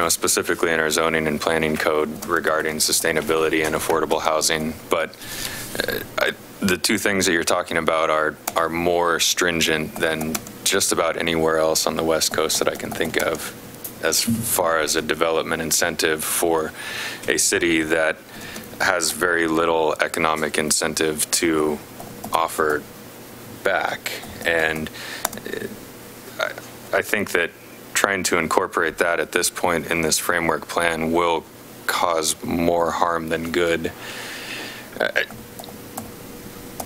specifically in our zoning and planning code regarding sustainability and affordable housing. But the two things that you're talking about are more stringent than just about anywhere else on the West Coast that I can think of, as far as a development incentive for a city that has very little economic incentive to offer back. And I think that trying to incorporate that at this point in this framework plan will cause more harm than good.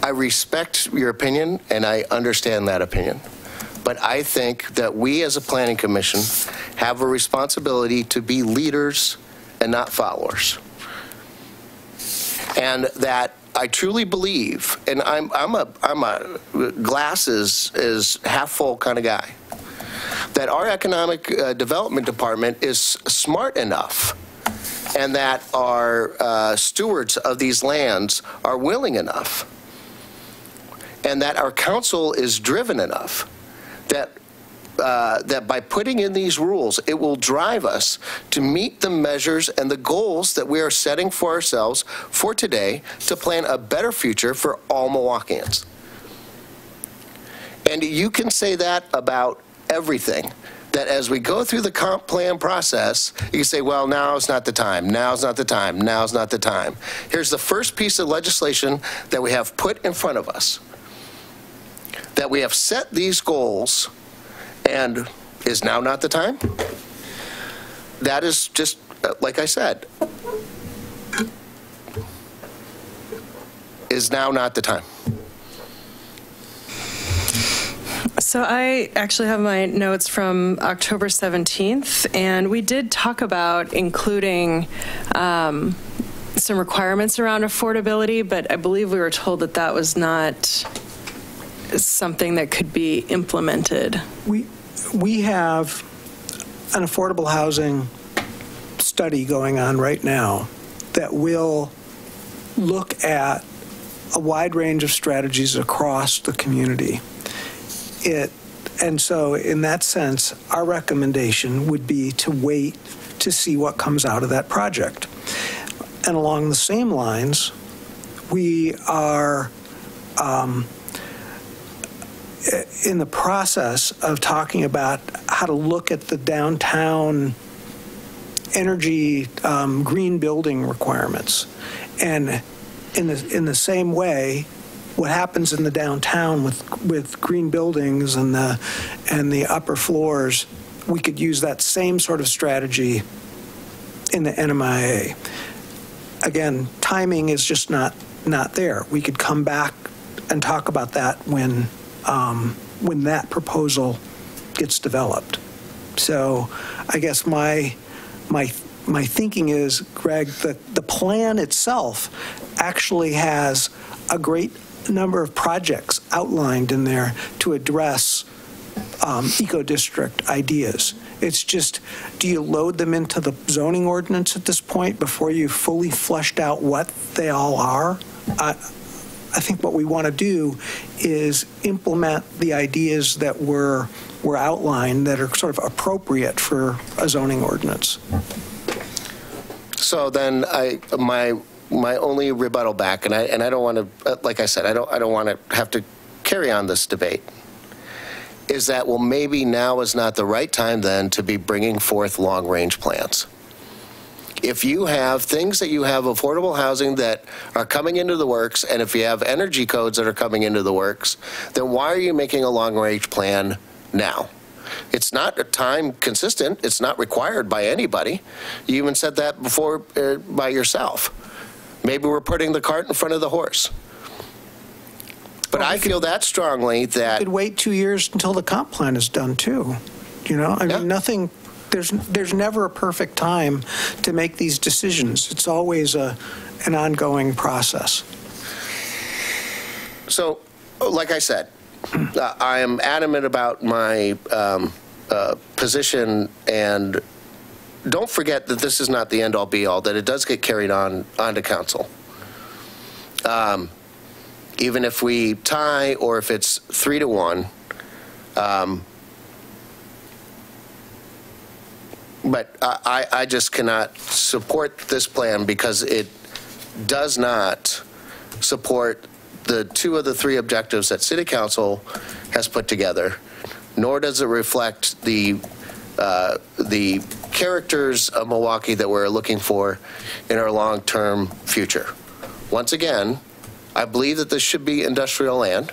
I respect your opinion, and I understand that opinion. But I think that we as a planning commission have a responsibility to be leaders and not followers. And that I truly believe, and I'm a glass is half full kind of guy, that our economic development department is smart enough, and that our stewards of these lands are willing enough, and that our council is driven enough that that by putting in these rules, it will drive us to meet the measures and the goals that we are setting for ourselves for today to plan a better future for all Milwaukeeans. And you can say that about everything. That as we go through the comp plan process, you can say, well, now's not the time, now's not the time, now's not the time. Here's the first piece of legislation that we have put in front of us, that we have set these goals, and is now not the time? That is just, like I said, is now not the time. So I actually have my notes from October 17th, and we did talk about including some requirements around affordability, but I believe we were told that that was not something that could be implemented. We have an affordable housing study going on right now that will look at a wide range of strategies across the community. And so in that sense, our recommendation would be to wait to see what comes out of that project. And along the same lines, we are in the process of talking about how to look at the downtown energy green building requirements. And in the same way, what happens in the downtown with green buildings and the upper floors, we could use that same sort of strategy in the NMIA. Again, timing is just not there. We could come back and talk about that when that proposal gets developed. So I guess my thinking is, Greg, that the plan itself actually has a great number of projects outlined in there to address eco-district ideas. It's just, do you load them into the zoning ordinance at this point before you've fully fleshed out what they all are? I think what we want to do is implement the ideas that were outlined that are sort of appropriate for a zoning ordinance. So then my only rebuttal back, and I don't want to, like I said, I don't want to have to carry on this debate, is that, well, maybe now is not the right time then to be bringing forth long-range plans. If you have things that you have affordable housing that are coming into the works, and if you have energy codes that are coming into the works, then why are you making a long-range plan now? It's not a time consistent. It's not required by anybody. You even said that before by yourself. Maybe we're putting the cart in front of the horse. But I feel that strongly that... You could wait 2 years until the comp plan is done, too. You know, I mean, nothing... There's never a perfect time to make these decisions. It's always an ongoing process. So, like I said, I am adamant about my position, and don't forget that this is not the end-all be-all, that it does get carried on to council. Even if we tie or if it's 3-1, But I just cannot support this plan because it does not support the 2 of the 3 objectives that City Council has put together, nor does it reflect the characters of Milwaukee that we're looking for in our long-term future. Once again, I believe that this should be industrial land,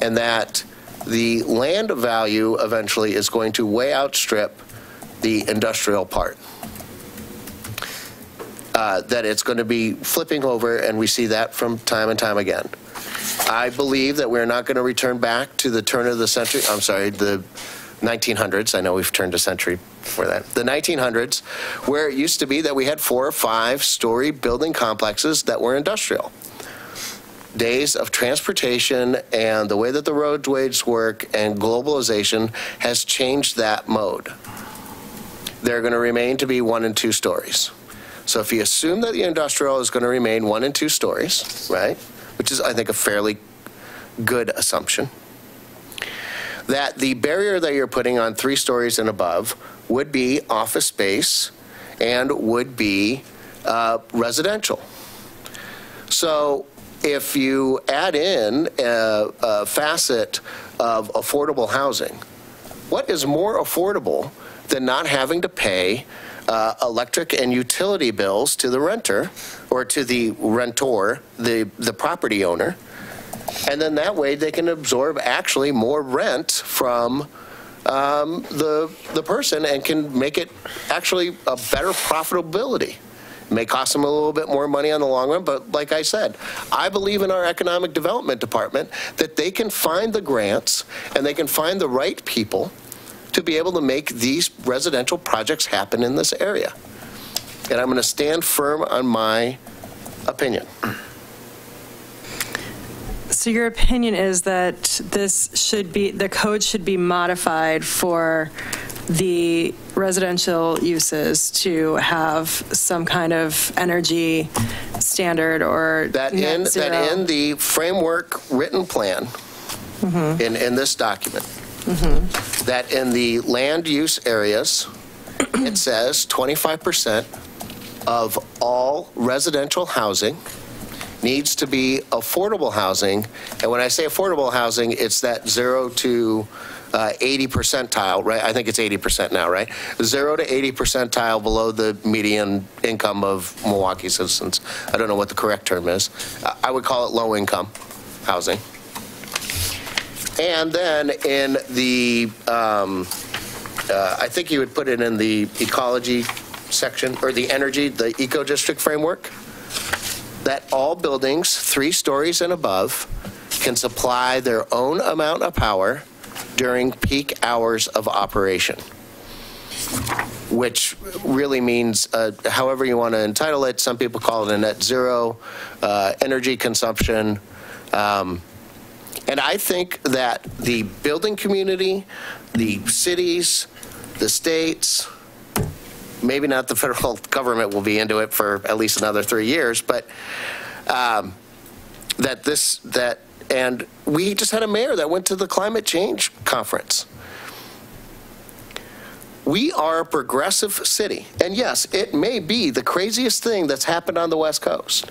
and that the land value eventually is going to way outstrip the industrial part. That it's going to be flipping over, and we see that from time and time again. I believe that we're not going to return back to the turn of the century, I'm sorry, the 1900s. I know we've turned a century before that. The 1900s, where it used to be that we had 4 or 5 story building complexes that were industrial. Days of transportation and the way that the roadways work and globalization has changed that mode. They're going to remain to be 1 and 2 stories. So if you assume that the industrial is going to remain 1 and 2 stories, right, which is, I think, a fairly good assumption, that the barrier that you're putting on 3 stories and above would be office space and would be residential. So if you add in a facet of affordable housing, what is more affordable than not having to pay electric and utility bills to the renter or to the rentor, the property owner, and then that way they can absorb actually more rent from the person and can make it actually a better profitability. It may cost them a little bit more money on the long run, but like I said, I believe in our economic development department that they can find the grants and they can find the right people to be able to make these residential projects happen in this area. And I'm going to stand firm on my opinion. So your opinion is that the code should be modified for the residential uses to have some kind of energy standard or that net zero. That in the framework written plan, in this document, that in the land use areas, it says 25% of all residential housing needs to be affordable housing. And when I say affordable housing, it's that 0 to 80 percentile, right? I think it's 80% now, right? 0 to 80 percentile below the median income of Milwaukee citizens. I don't know what the correct term is. I would call it low income housing. And then in the, I think you would put it in the ecology section, or the energy, the eco district framework, that all buildings 3 stories and above can supply their own amount of power during peak hours of operation, which really means, however you want to entitle it, some people call it a net zero energy consumption. And I think that the building community, the cities, the states, maybe not the federal government will be into it for at least another 3 years, but and we just had a mayor that went to the climate change conference. We are a progressive city, and yes, it may be the craziest thing that's happened on the West Coast,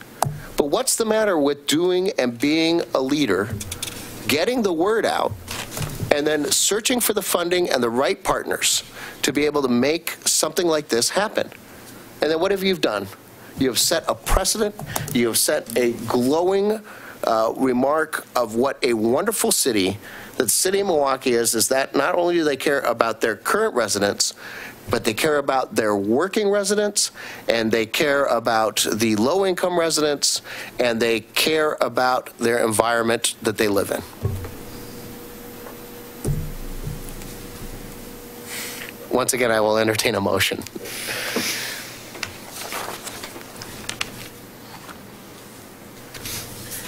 but what's the matter with doing and being a leader, getting the word out, and then searching for the funding and the right partners to be able to make something like this happen? And then what have you done? You have set a precedent. You have set a glowing remark of what a wonderful city that the city of Milwaukee is that not only do they care about their current residents, but they care about their working residents, and they care about the low-income residents, and they care about their environment that they live in. Once again, I will entertain a motion.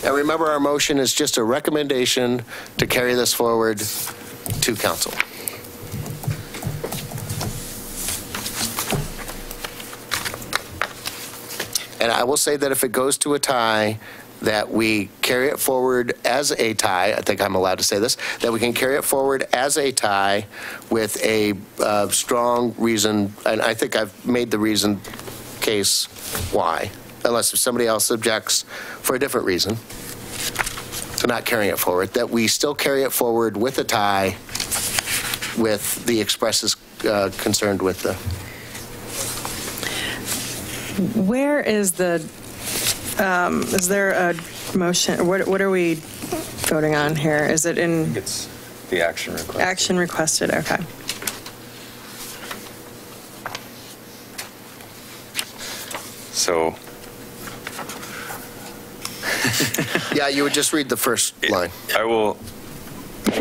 And remember, our motion is just a recommendation to carry this forward to council. And I will say that if it goes to a tie, that we carry it forward as a tie. I think I'm allowed to say this, that we can carry it forward as a tie with a strong reason, and I think I've made the reason case why, unless if somebody else objects for a different reason to not carrying it forward, that we still carry it forward with a tie with the expresses concerned with the... Where is the, is there a motion, what are we voting on here? Is it in? It's the action request. Action requested, okay. So. Yeah, you would just read the first line. I will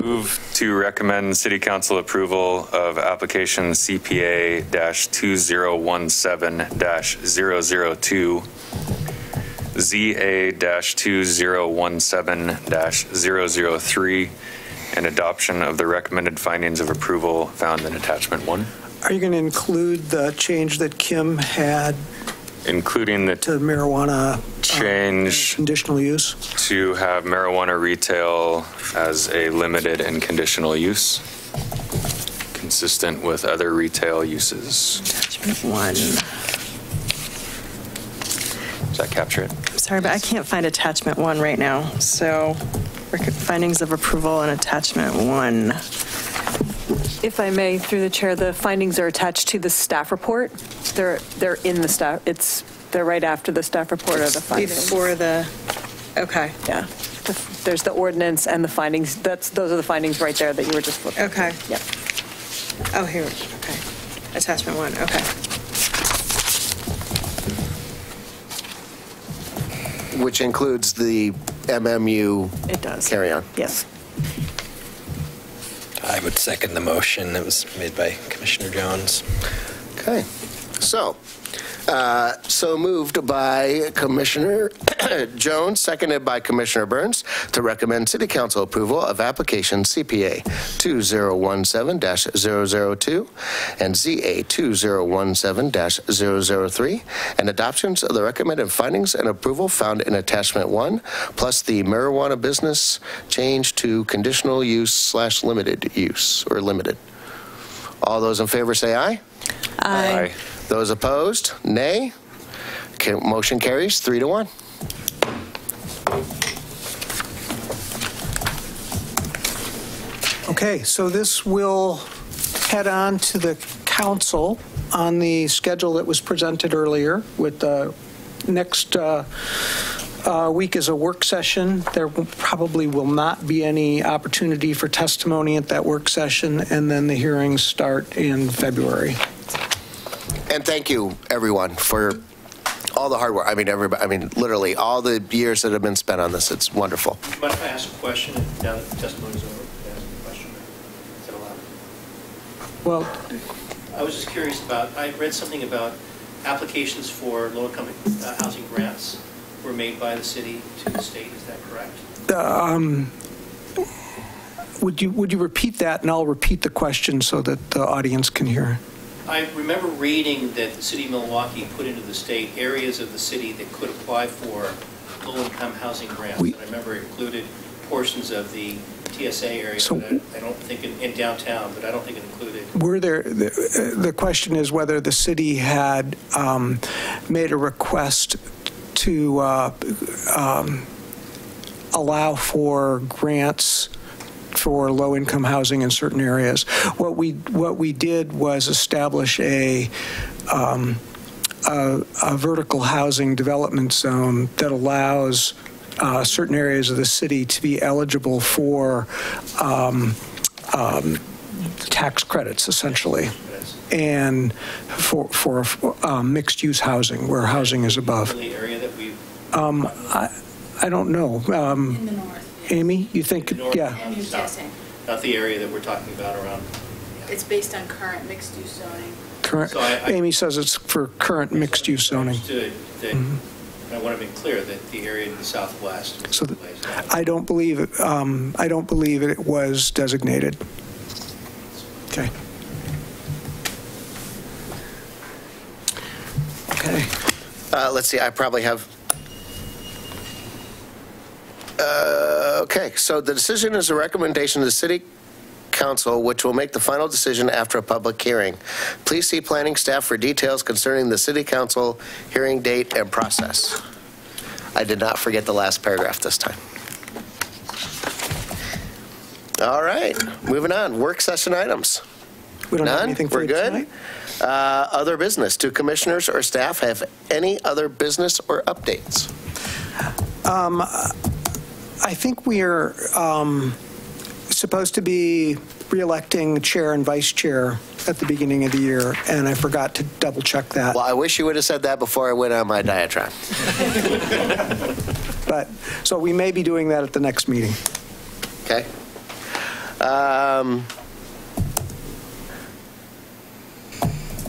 move to recommend City Council approval of application CPA-2017-002, ZA-2017-003, and adoption of the recommended findings of approval found in attachment 1. Are you going to include the change that Kim had including the to marijuana change conditional use to have marijuana retail as a limited and conditional use, consistent with other retail uses? Attachment 1. Does that capture it? I'm sorry, but I can't find attachment 1 right now. So findings of approval and attachment 1. If I may, through the chair, the findings are attached to the staff report. They're in the staff. They're right after the staff report or the findings. Before the, okay. Yeah. There's the ordinance and the findings. Those are the findings right there that you were just looking at. Okay. Yeah. Oh, here. Okay. Attachment 1. Okay. Which includes the MMU It does. carry-on. Yes. I would second the motion that was made by Commissioner Jones. Okay. So moved by Commissioner Jones, seconded by Commissioner Burns, to recommend City Council approval of application CPA 2017-002 and ZA 2017-003, and adoptions of the recommended findings and approval found in attachment 1, plus the marijuana business change to conditional use / limited use, or limited. All those in favor say aye. Aye. Those opposed, nay. Motion carries 3-1. Okay, so this will head on to the council on the schedule that was presented earlier, with the next week is a work session. There probably will not be any opportunity for testimony at that work session, and then the hearings start in February. And thank you, everyone, for all the hard work. I mean, everybody. I mean, literally, all the years that have been spent on this. It's wonderful. But if I ask a question, now that the testimony's over, can I ask a question? Is that allowed? Well, I was just curious about, I read something about applications for low-income housing grants were made by the city to the state. Is that correct? would you repeat that, and I'll repeat the question so that the audience can hear. I remember reading that the city of Milwaukie put into the state areas of the city that could apply for low-income housing grants. And I remember it included portions of the TSA area. So, I don't think in downtown, but I don't think it included. Were there? The question is whether the city had made a request to allow for grants for low-income housing in certain areas. What we did was establish a vertical housing development zone that allows certain areas of the city to be eligible for tax credits, essentially, and for mixed-use housing, where housing is above. The area that we. I don't know. In the north. Amy, you think? Yeah. And New Jersey. Not the area that we're talking about around. It's based on current mixed-use zoning. Current. So Amy says it's for current mixed-use zoning. Understood that, I want to be clear that the area in the southwest. So I don't believe it. I don't believe it was designated. Okay. Okay. Let's see. I probably have Okay, so the decision is a recommendation to the City Council, which will make the final decision after a public hearing. Please see planning staff for details concerning the City Council hearing date and process. I did not forget the last paragraph this time. All right, moving on. Work session items. We don't have None? anything for We're you good? tonight? Other business. Do commissioners or staff have any other business or updates? I think we are supposed to be re-electing chair and vice chair at the beginning of the year, and I forgot to double check that. Well, I wish you would have said that before I went on my diatribe. But, so we may be doing that at the next meeting. Okay.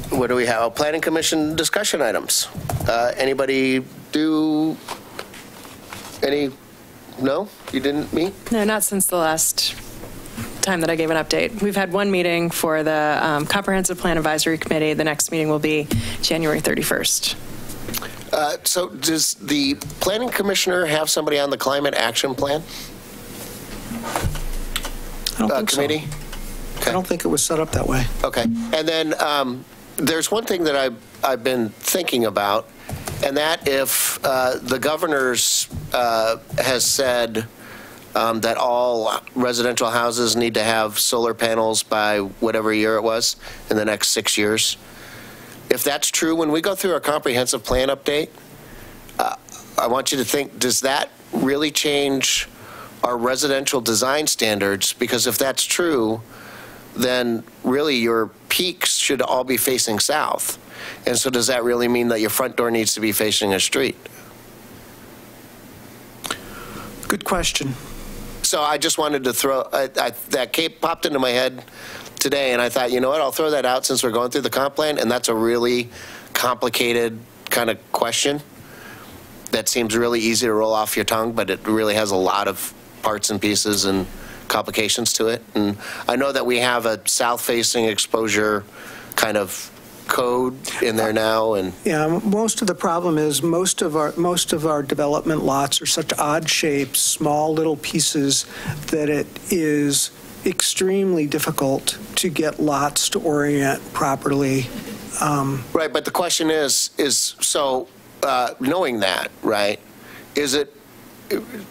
What do we have? Oh, Planning Commission discussion items. Anybody do any? No? You didn't meet? No, not since the last time that I gave an update. We've had one meeting for the Comprehensive Plan Advisory Committee. The next meeting will be January 31st. So does the Planning Commissioner have somebody on the Climate Action Plan I don't think committee? so. Okay. I don't think it was set up that way. Okay. And then there's one thing that I've been thinking about, and that if the governor's has said that all residential houses need to have solar panels by whatever year it was in the next 6 years. If that's true, when we go through our comprehensive plan update, I want you to think, does that really change our residential design standards? Because if that's true, then really your peaks should all be facing south. And so does that really mean that your front door needs to be facing a street? Good question. So I just wanted to throw, that popped into my head today, and I thought, you know what, I'll throw that out since we're going through the comp plan, and that's a really complicated kind of question that seems really easy to roll off your tongue, but it really has a lot of parts and pieces and complications to it. And I know that we have a south-facing exposure kind of code in there now, and Yeah, most of the problem is most of our development lots are such odd shapes, small little pieces, that it is extremely difficult to get lots to orient properly. right. But the question is so knowing that, right?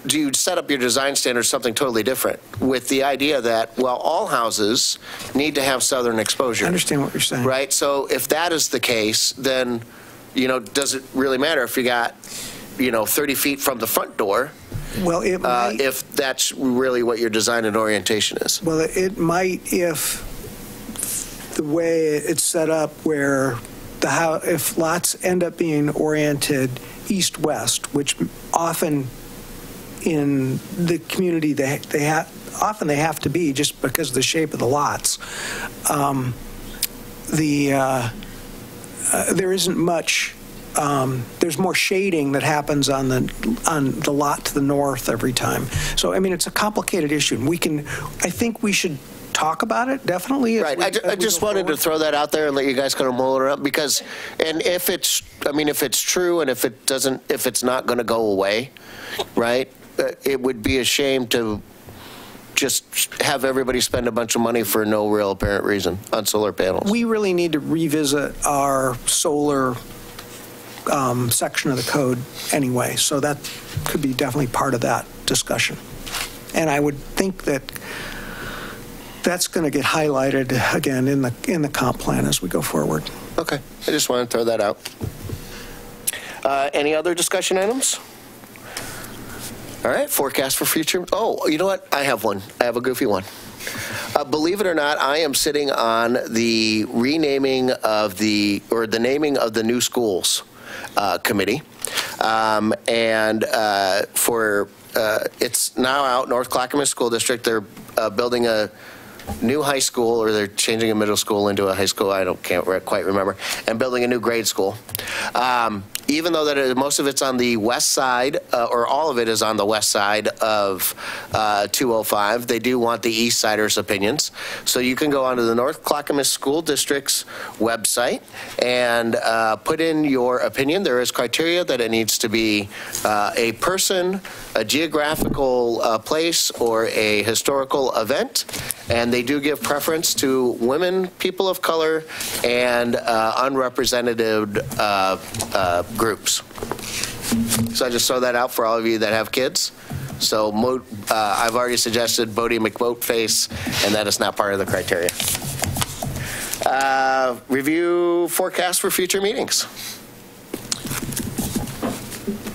Do you set up your design standards something totally different with the idea that, well, all houses need to have southern exposure? I understand what you're saying. Right? So if that is the case, then, does it really matter if you got, 30 feet from the front door? Well, it might. If that's really what your design and orientation is. Well, it might if the way it's set up where if lots end up being oriented east-west, which often in the community they have to be just because of the shape of the lots. There isn't much. There's more shading that happens on the lot to the north every time. So I mean, it's a complicated issue. I think we should talk about it, definitely. Right. I just wanted to throw that out there and let you guys kind of mull it up, because, and if it's true, and if it's not going to go away, right, it would be a shame to just have everybody spend a bunch of money for no real apparent reason on solar panels. We really need to revisit our solar section of the code anyway, so that could be definitely part of that discussion. And I would think that that's going to get highlighted again in the comp plan as we go forward. Okay, I just want to throw that out. Any other discussion items? All right, forecast for future. Oh, you know what? I have one. I have a goofy one. Believe it or not, I am sitting on the renaming of the naming of the new schools committee, and it's now out. North Clackamas School District. They're building a new high school, or they're changing a middle school into a high school. Can't quite remember, and building a new grade school. even though most of it's on the west side, or all of it is on the west side of 205, they do want the east siders' opinions. So you can go onto the North Clackamas School District's website and put in your opinion. There is criteria that it needs to be a person, a geographical place, or a historical event. And they do give preference to women, people of color, and unrepresented groups. So I just throw that out for all of you that have kids. So I've already suggested Bodie McBoatface, and that is not part of the criteria. Review forecast for future meetings.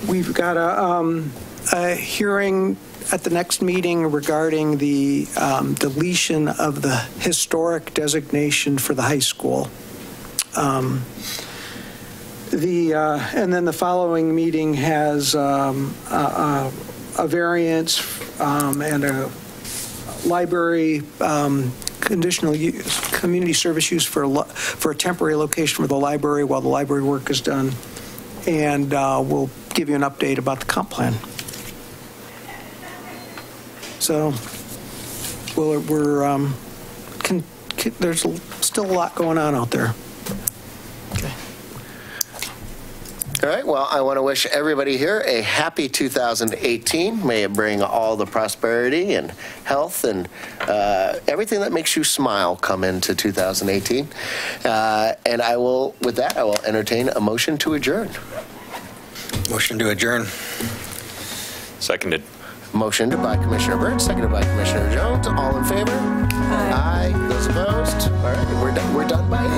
We've got a hearing at the next meeting regarding the deletion of the historic designation for the high school. And then the following meeting has a variance and a library conditional use, community service use for a temporary location for the library while the library work is done. And we'll give you an update about the comp plan. So there's still a lot going on out there. Okay. All right, well, I want to wish everybody here a happy 2018. May it bring all the prosperity and health and everything that makes you smile come into 2018. And with that, I will entertain a motion to adjourn. Motion to adjourn. Seconded. Motion by Commissioner Byrd, seconded by Commissioner Jones. All in favor? Aye. Those opposed? All right, we're done by 8.